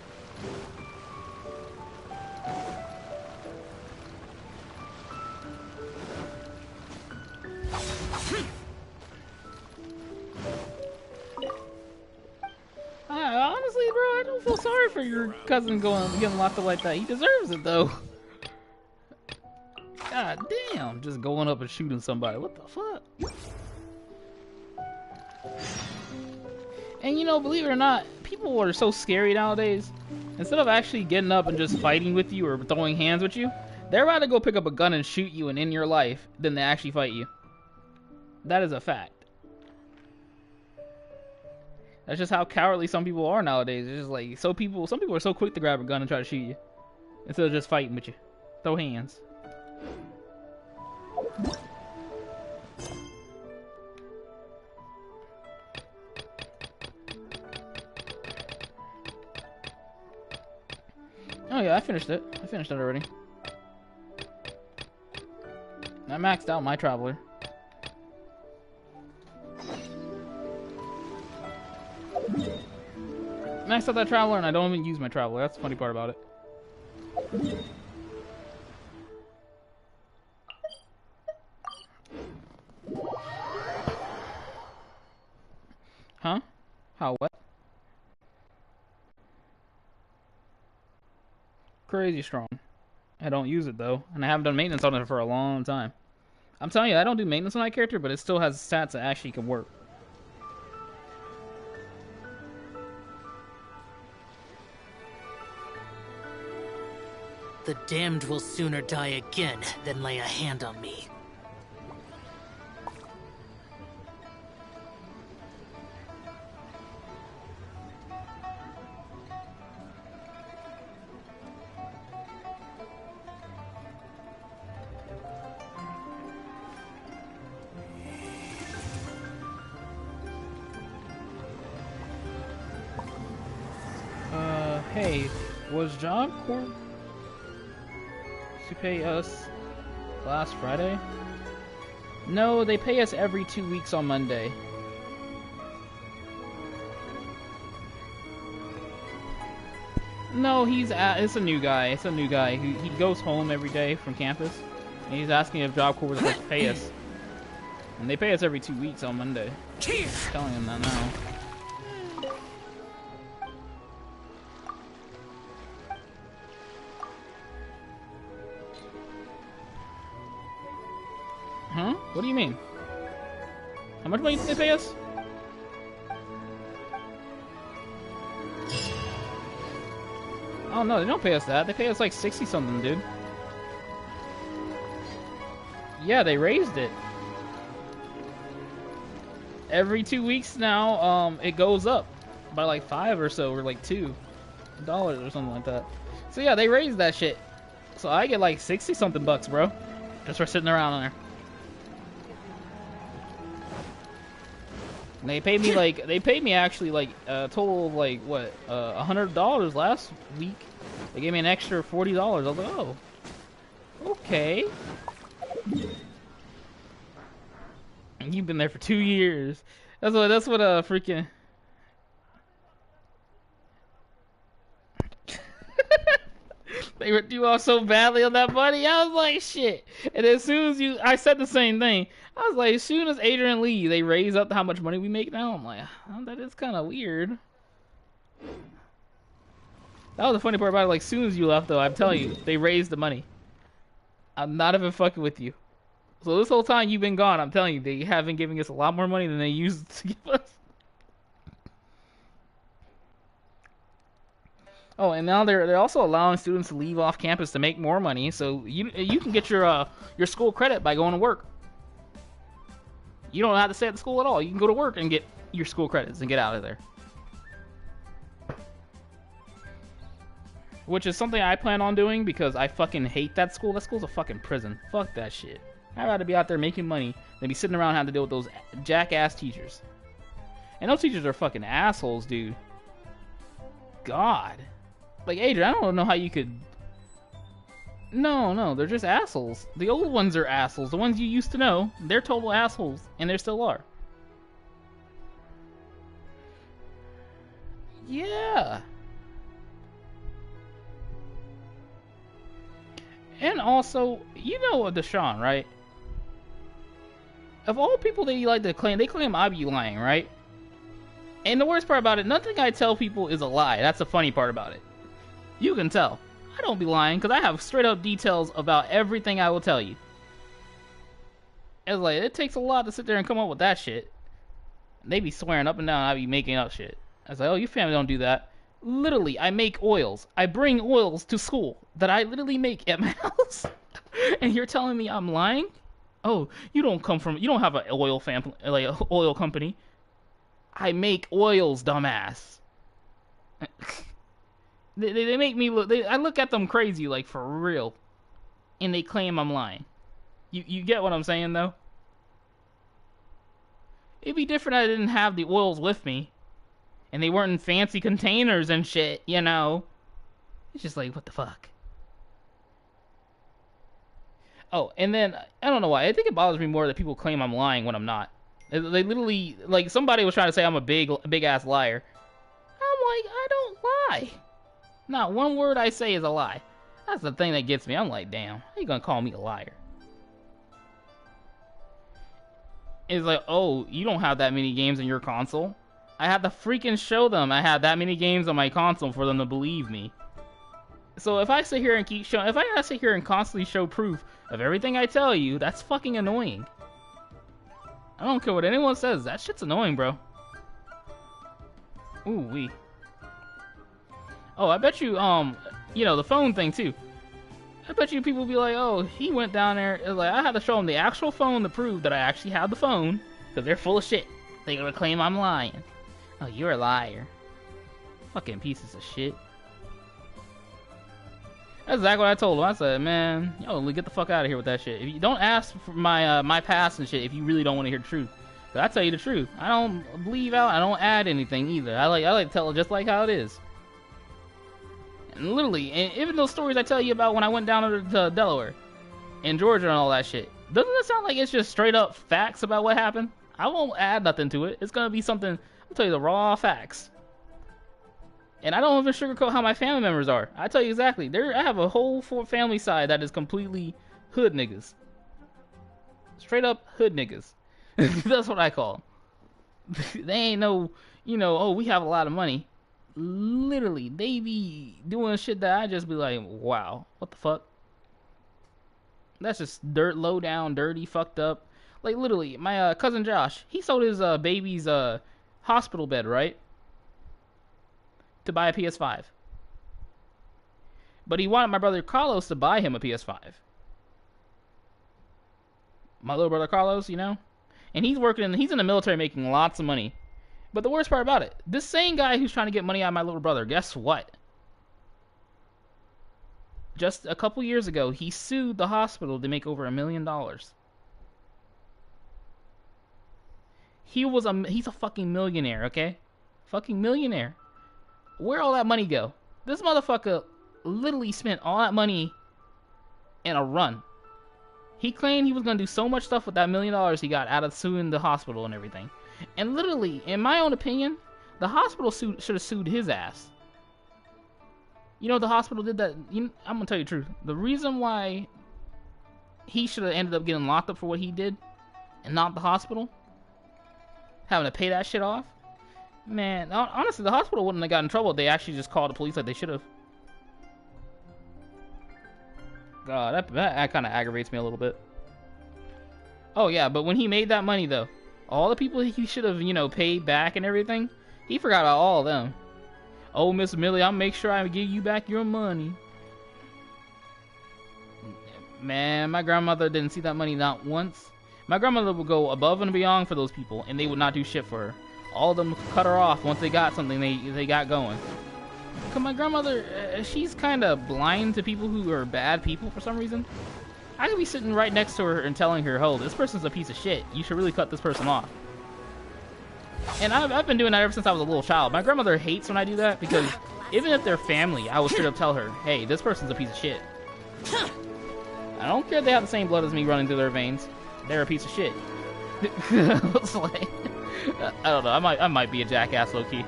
I don't feel sorry for your cousin getting locked up like that. He deserves it though. God damn, just going up and shooting somebody. What the fuck? And you know, believe it or not, people are so scary nowadays. Instead of actually getting up and just fighting with you or throwing hands with you, they're about to go pick up a gun and shoot you and end your life than they actually fight you. That is a fact. That's just how cowardly some people are nowadays. It's just like some people are so quick to grab a gun and try to shoot you instead of just fighting with you. Throw hands. Oh yeah, I finished it. I finished it already. I maxed out my Traveler. Maxed out that Traveler and I don't even use my Traveler. That's the funny part about it. Huh? How what? Crazy strong. I don't use it though, and I haven't done maintenance on it for a long time. I'm telling you, I don't do maintenance on my character, but it still has stats that actually can work. The damned will sooner die again than lay a hand on me. Hey, was Job Corps to pay us last Friday? No, they pay us every 2 weeks on Monday. No, it's a new guy. It's a new guy. He goes home every day from campus, and he's asking if Job Corps was supposed to pay us. And they pay us every 2 weeks on Monday. I'm telling him that now. Huh? What do you mean? How much money did they pay us? Oh no, they don't pay us that. They pay us like 60 something, dude. Yeah, they raised it. Every 2 weeks now, it goes up by like 5 or so, or like $2 or something like that. So yeah, they raised that shit. So I get like 60 something bucks, bro, just for sitting around there. And they paid me actually like a total of like what, $100 last week. They gave me an extra $40. I was like, oh, okay. And you've been there for 2 years. That's what freaking. They ripped you off so badly on that money. I was like, shit. And as soon as I said the same thing. I was like, as soon as Adrian leaves, they raise up to how much money we make now. I'm like, oh, that is kind of weird. That was the funny part about it. Like, as soon as you left, though, I'm telling you, they raised the money. I'm not even fucking with you. So this whole time you've been gone, I'm telling you, they have been giving us a lot more money than they used to give us. Oh, and now they're also allowing students to leave off campus to make more money. So you can get your school credit by going to work. You don't have to stay at the school at all. You can go to work and get your school credits and get out of there. Which is something I plan on doing because I fucking hate that school. That school's a fucking prison. Fuck that shit. I'd rather be out there making money than be sitting around having to deal with those jackass teachers. And those teachers are fucking assholes, dude. God. Like, Adrian, I don't know how you could... No, they're just assholes. The old ones are assholes. The ones you used to know, they're total assholes. And they still are. Yeah. And also, you know Deshaun, right? Of all people that you like to claim, they claim I be lying, right? And the worst part about it, nothing I tell people is a lie. That's the funny part about it. You can tell. I don't be lying, because I have straight up details about everything I will tell you. It's like, it takes a lot to sit there and come up with that shit. They be swearing up and down, I be making up shit. I was like, oh, your family don't do that. Literally, I make oils. I bring oils to school that I literally make at my house. And you're telling me I'm lying? Oh, you don't have an oil family, like an oil company. I make oils, dumbass. They make me look. I look at them crazy, like for real, and they claim I'm lying. You get what I'm saying though? It'd be different if I didn't have the oils with me, and they weren't in fancy containers and shit. You know, it's just like what the fuck. Oh, and then I don't know why. I think it bothers me more that people claim I'm lying when I'm not. They literally, like, somebody was trying to say I'm a big ass liar. I'm like, I don't lie. Not one word I say is a lie. That's the thing that gets me. I'm like, damn, how you gonna call me a liar? It's like, oh, you don't have that many games in your console. I have to freaking show them I have that many games on my console for them to believe me. So if I sit here and keep showing, if I gotta sit here and constantly show proof of everything I tell you, that's fucking annoying. I don't care what anyone says. That shit's annoying, bro. Ooh wee. Oh, I bet you, you know, the phone thing too. I bet you people be like, oh, he went down there. It's like, I had to show them the actual phone to prove that I actually had the phone, because they're full of shit. They're gonna claim I'm lying. Oh, you're a liar. Fucking pieces of shit. That's exactly what I told him. I said, man, yo, get the fuck out of here with that shit. If you don't ask for my past and shit if you really don't want to hear the truth. Cause I tell you the truth. I don't leave out. I don't add anything either. I like to tell it just like how it is. And literally, and even those stories I tell you about when I went down to Delaware and Georgia and all that shit, doesn't it sound like it's just straight up facts about what happened? I won't add nothing to it. It's gonna be something. I'll tell you the raw facts. And I don't even sugarcoat how my family members are. I tell you exactly. I have a whole family side that is completely hood niggas. Straight up hood niggas. That's what I call them. They ain't no, you know, oh, we have a lot of money. Literally, they be doing shit that I just be like, wow, what the fuck? That's just low down, dirty, fucked up. Like, literally, my cousin Josh, he sold his baby's hospital bed, right? To buy a PS5. But he wanted my brother Carlos to buy him a PS5. My little brother Carlos, you know? And he's in the military making lots of money. But the worst part about it, this same guy who's trying to get money out of my little brother, guess what? Just a couple years ago, he sued the hospital to make over $1 million. He's a fucking millionaire, okay? Fucking millionaire. Where'd all that money go? This motherfucker literally spent all that money in a run. He claimed he was going to do so much stuff with that $1 million he got out of suing the hospital and everything. And literally, in my own opinion, the hospital should have sued his ass. You know, the hospital did that. I'm going to tell you the truth. The reason why he should have ended up getting locked up for what he did, and not the hospital, having to pay that shit off, man, honestly, the hospital wouldn't have got in trouble if they actually just called the police like they should have. God, that kind of aggravates me a little bit. Oh, yeah, but when he made that money, though, all the people he should have, you know, paid back and everything, he forgot about all of them. Oh, Miss Millie, I'll make sure I give you back your money. Man, my grandmother didn't see that money not once. My grandmother would go above and beyond for those people, and they would not do shit for her. All of them cut her off once they got something they got going. Cause my grandmother, she's kind of blind to people who are bad people for some reason. I could be sitting right next to her and telling her, oh, this person's a piece of shit. You should really cut this person off. And I've been doing that ever since I was a little child. My grandmother hates when I do that because even if they're family, I will straight up tell her, hey, this person's a piece of shit. I don't care if they have the same blood as me running through their veins. They're a piece of shit. It's like, I don't know. I might be a jackass, low key.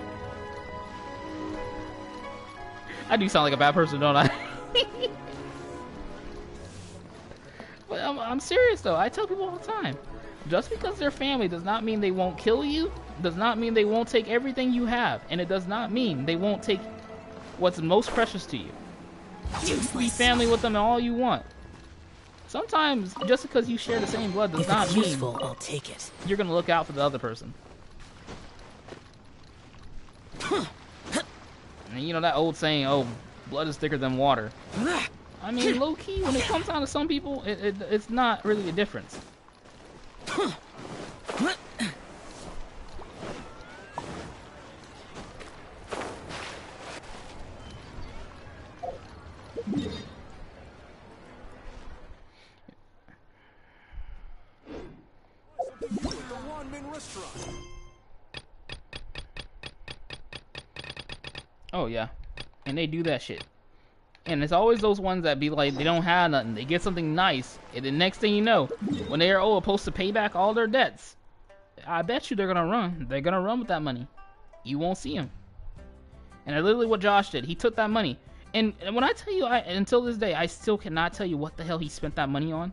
I do sound like a bad person, don't I? But I'm serious though. I tell people all the time. Just because they're family does not mean they won't kill you. does not mean they won't take everything you have, and it does not mean they won't take what's most precious to you. You can be family with them all you want. Sometimes, just because you share the same blood does not mean useful, I'll take it. you're gonna look out for the other person. And you know that old saying, oh, blood is thicker than water. I mean, low-key, when it comes down to some people, it's not really a difference. Oh yeah, and they do that shit. And it's always those ones that be like, they don't have nothing, they get something nice, and the next thing you know, when they are supposed to pay back all their debts, I bet you they're gonna run. They're gonna run with that money. You won't see them. And that's literally what Josh did. He took that money, and when I tell you, until this day, I still cannot tell you what the hell he spent that money on.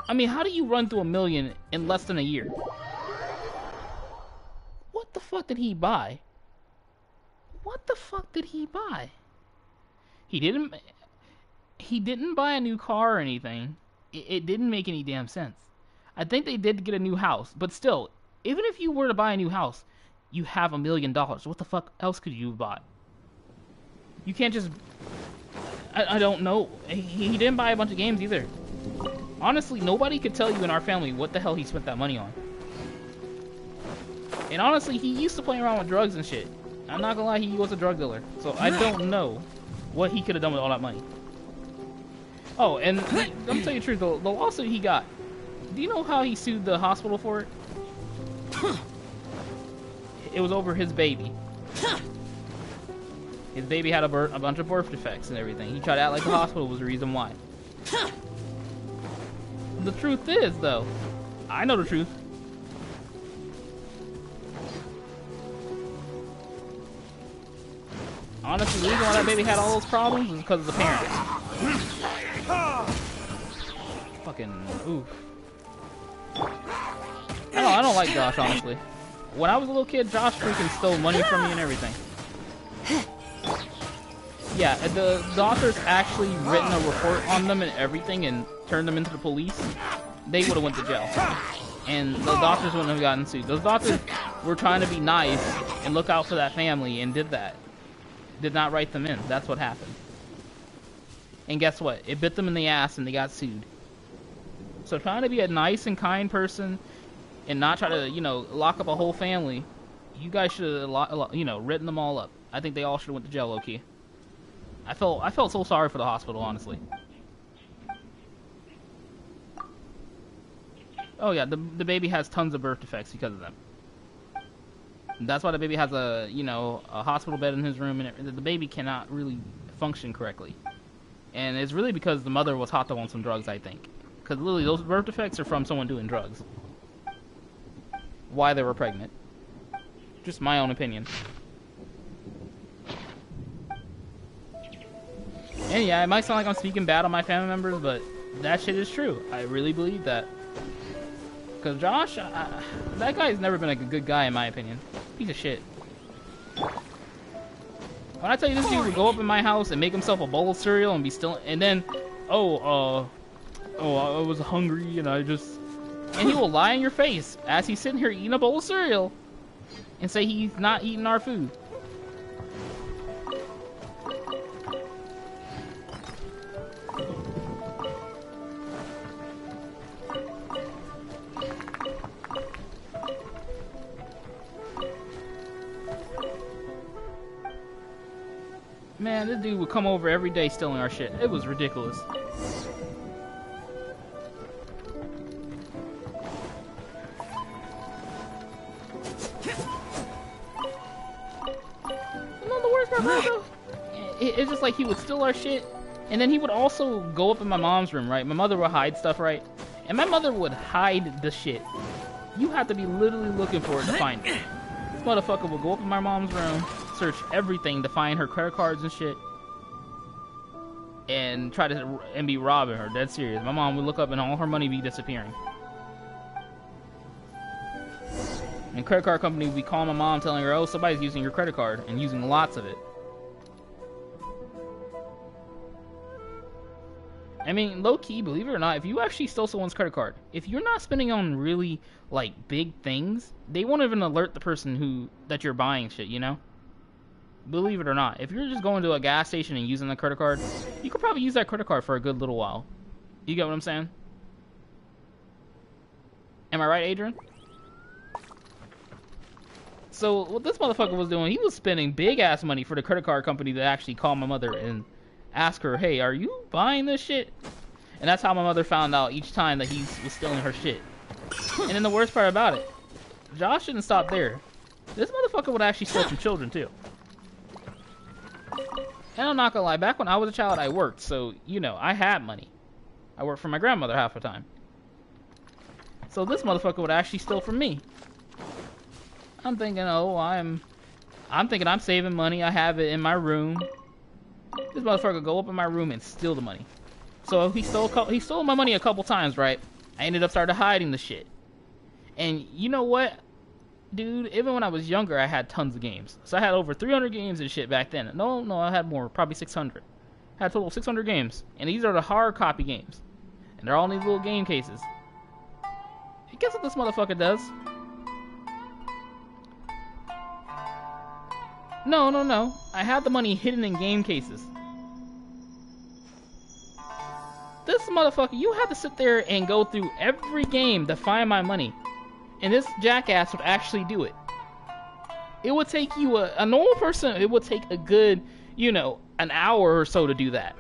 I mean, how do you run through $1 million in less than a year? What the fuck did he buy? What the fuck did he buy? He didn't buy a new car or anything. It didn't make any damn sense. I think they did get a new house, but still, even if you were to buy a new house, you have $1 million. What the fuck else could you have bought? You can't just... I don't know. He didn't buy a bunch of games either. Honestly, nobody could tell you in our family what the hell he spent that money on. And honestly, he used to play around with drugs and shit. I'm not gonna lie, he was a drug dealer. So I don't know what he could have done with all that money. Oh, and let me tell you the truth, the lawsuit he got. Do you know how he sued the hospital for it? It was over his baby. His baby had a bunch of birth defects and everything. He tried to act like the hospital was the reason why. The truth is, though, I know the truth. Honestly, the reason why that baby had all those problems is because of the parents. Fucking oof. I don't like Josh, honestly. When I was a little kid, Josh freaking stole money from me and everything. Yeah, the doctors actually written a report on them and everything and turned them into the police. They would have went to jail. And the doctors wouldn't have gotten sued. Those doctors were trying to be nice and look out for that family and did that. Did not write them in. That's what happened. And guess what? It bit them in the ass and they got sued. So trying to be a nice and kind person and not try to, lock up a whole family, you guys should have, written them all up. I think they all should have went to jail, low-key. I felt so sorry for the hospital, honestly. Oh yeah, the baby has tons of birth defects because of them. That's why the baby has a hospital bed in his room, and the baby cannot really function correctly. And it's really because the mother was hopped up on some drugs, I think. Because literally, those birth defects are from someone doing drugs. Why they were pregnant. Just my own opinion. And yeah, it might sound like I'm speaking bad on my family members, but that shit is true. I really believe that. Because Josh, that guy's never been a good guy in my opinion. Piece of shit. When I tell you this dude would go up in my house and make himself a bowl of cereal and be still, and then, I was hungry and and he will lie in your face as he's sitting here eating a bowl of cereal and say he's not eating our food. Man, this dude would come over every day stealing our shit. It was ridiculous. You know the worst part about it, though? It's just like he would steal our shit, and then he would also go up in my mom's room, right? My mother would hide stuff, right? And my mother would hide the shit. You have to be literally looking for it to find it. This motherfucker would go up in my mom's room, search everything to find her credit cards and shit, and try to be robbing her. Dead serious. My mom would look up and all her money be disappearing. And credit card company would be calling my mom, telling her, "Oh, somebody's using your credit card and using lots of it." I mean, low key, believe it or not, if you actually stole someone's credit card, if you're not spending on really like big things, they won't even alert the person that you're buying shit, you know? Believe it or not, if you're just going to a gas station and using the credit card, you could probably use that credit card for a good little while. You get what I'm saying? Am I right, Adrian? So what this motherfucker was doing, he was spending big ass money for the credit card company to actually call my mother and ask her, "Hey, are you buying this shit?" And that's how my mother found out each time that he was stealing her shit. And then the worst part about it, Josh didn't stop there. This motherfucker would actually steal from children too. And I'm not gonna lie, back when I was a child, I worked, so, you know, I had money. I worked for my grandmother half the time. So this motherfucker would actually steal from me. I'm thinking, oh, I'm thinking I'm saving money, I have it in my room. This motherfucker go up in my room and steal the money. So he stole my money a couple times, right? I ended up started hiding the shit. And you know what? Dude, even when I was younger, I had tons of games. So I had over 300 games and shit back then. No, I had more, probably 600. I had a total of 600 games. And these are the hard copy games. And they're all in these little game cases. And guess what this motherfucker does? No. I had the money hidden in game cases. This motherfucker, you have to sit there and go through every game to find my money. And this jackass would actually do it. It would take you, a normal person, it would take a good, you know, an hour or so to do that.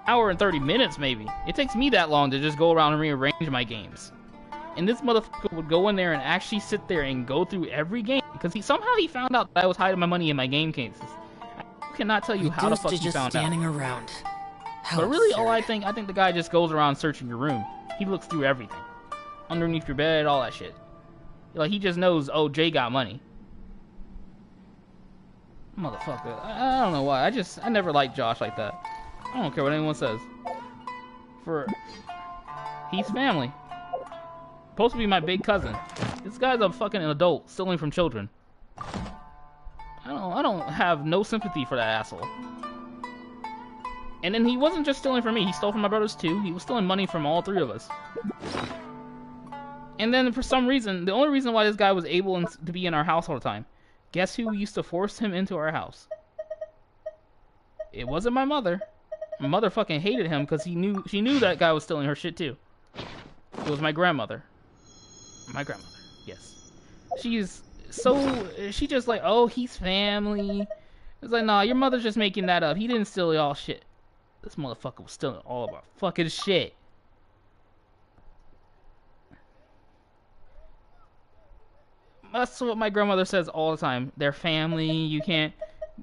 Hour and 30 minutes, maybe. It takes me that long to just go around and rearrange my games. And this motherfucker would go in there and actually sit there and go through every game. Because somehow he found out that I was hiding my money in my game cases. I cannot tell you how the fuck he found out. Around. But really, I think the guy just goes around searching your room. He looks through everything. Underneath your bed, all that shit. Like, he just knows, oh, Jay got money. Motherfucker. I don't know why. I never liked Josh like that. I don't care what anyone says. He's family. Supposed to be my big cousin. This guy's a fucking adult, stealing from children. I don't have no sympathy for that asshole. And then he wasn't just stealing from me, he stole from my brothers too. He was stealing money from all three of us. And then for some reason, the only reason why this guy was able to be in our house all the time, guess who used to force him into our house? It wasn't my mother. My mother fucking hated him because she knew that guy was stealing her shit too. It was my grandmother. My grandmother, yes. She just like, oh, he's family. It's like, nah, your mother's just making that up. He didn't steal y'all shit. This motherfucker was stealing all of our fucking shit. That's what my grandmother says all the time. They're family. You can't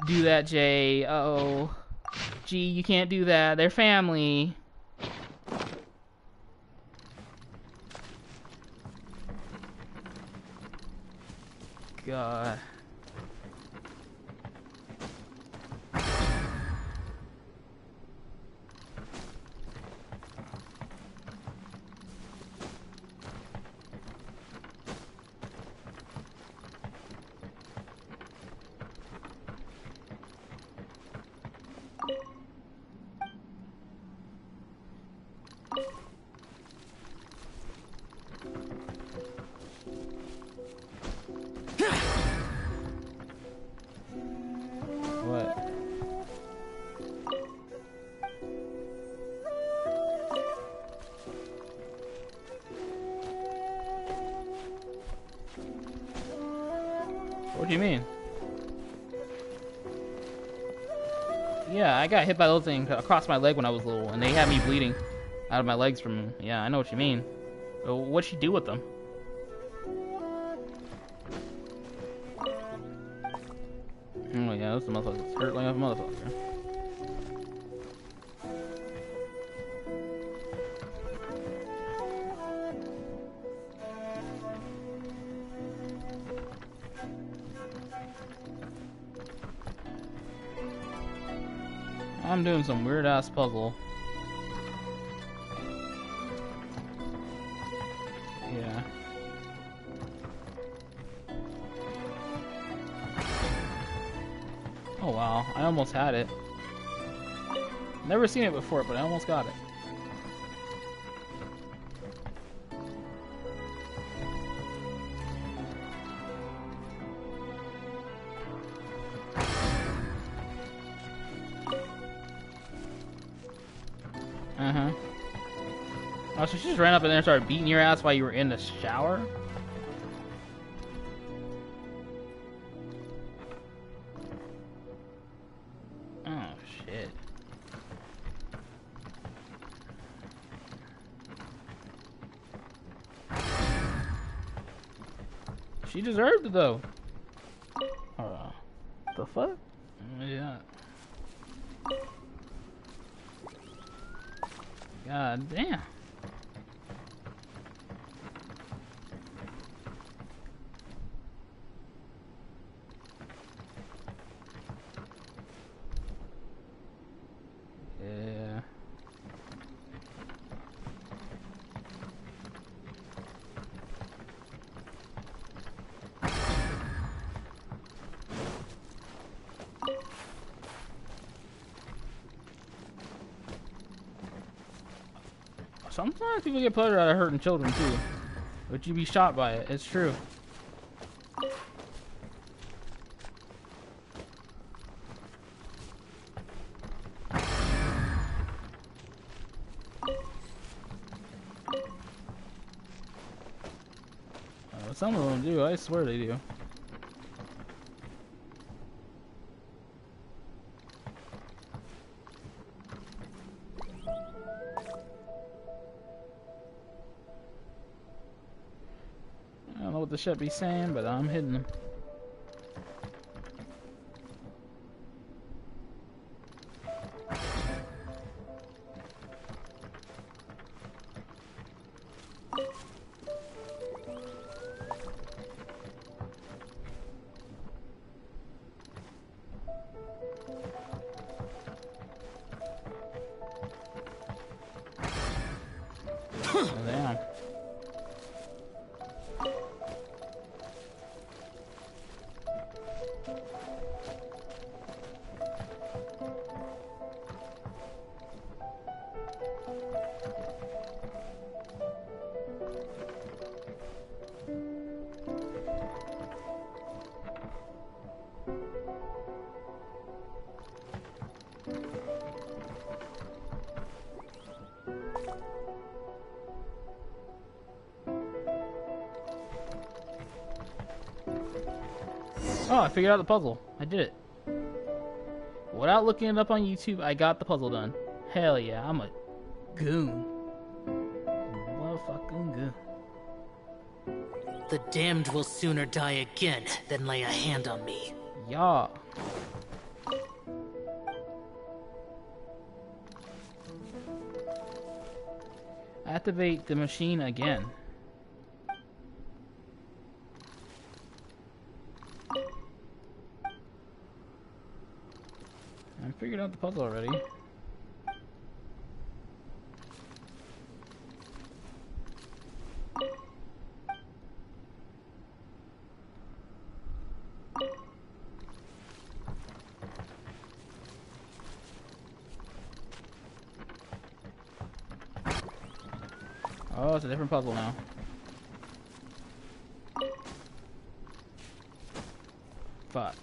do that, Jay. Uh-oh. Gee, you can't do that. They're family. God. What do you mean? Yeah, I got hit by those things across my leg when I was little, and they had me bleeding out of my legs from... Yeah, I know what you mean. But what'd she do with them? Oh yeah, those motherfuckers hurt like a motherfucker. I'm doing some weird ass puzzle. Yeah. Oh wow, I almost had it. Never seen it before, but I almost got it. Uh-huh. Oh, so she just ran up in there and started beating your ass while you were in the shower? Oh, shit. She deserved it, though. The fuck? Yeah. God damn. Yeah. Sometimes people get pleasure out of hurting children too. But you be shot by it. It's true. Some of them do. I swear they do. I don't know what the shit be saying, but I'm hitting them. Oh, damn. Oh, I figured out the puzzle. I did it. Without looking it up on YouTube, I got the puzzle done. Hell yeah, I'm a goon. Motherfucking goon. The damned will sooner die again than lay a hand on me. Yeah. Activate the machine again. I figured out the puzzle already. Oh, it's a different puzzle now. Fuck.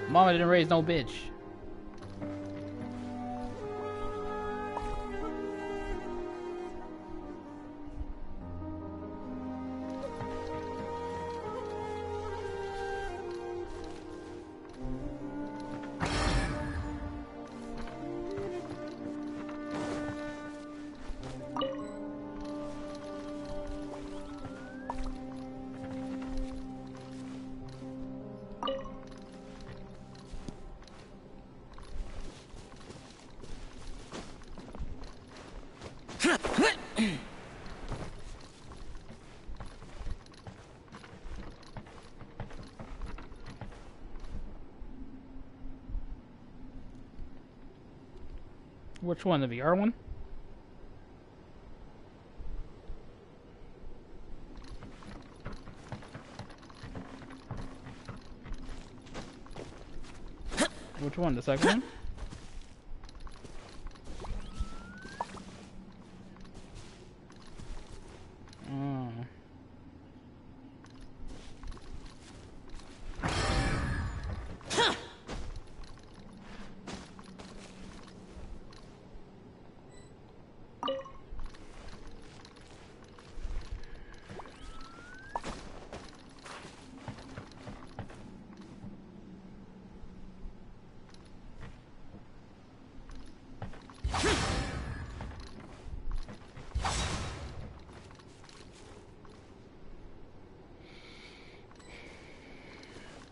Mama didn't raise no bitch. Which one? The VR one? Which one? The second one? Oh.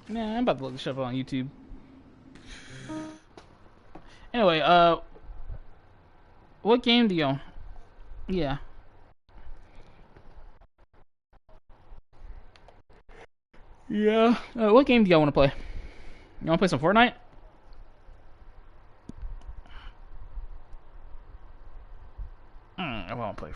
Man, I'm about to look this stuff up on YouTube. Anyway, what game do you own? Yeah. Yeah. What game do y'all want to play? You want to play some Fortnite?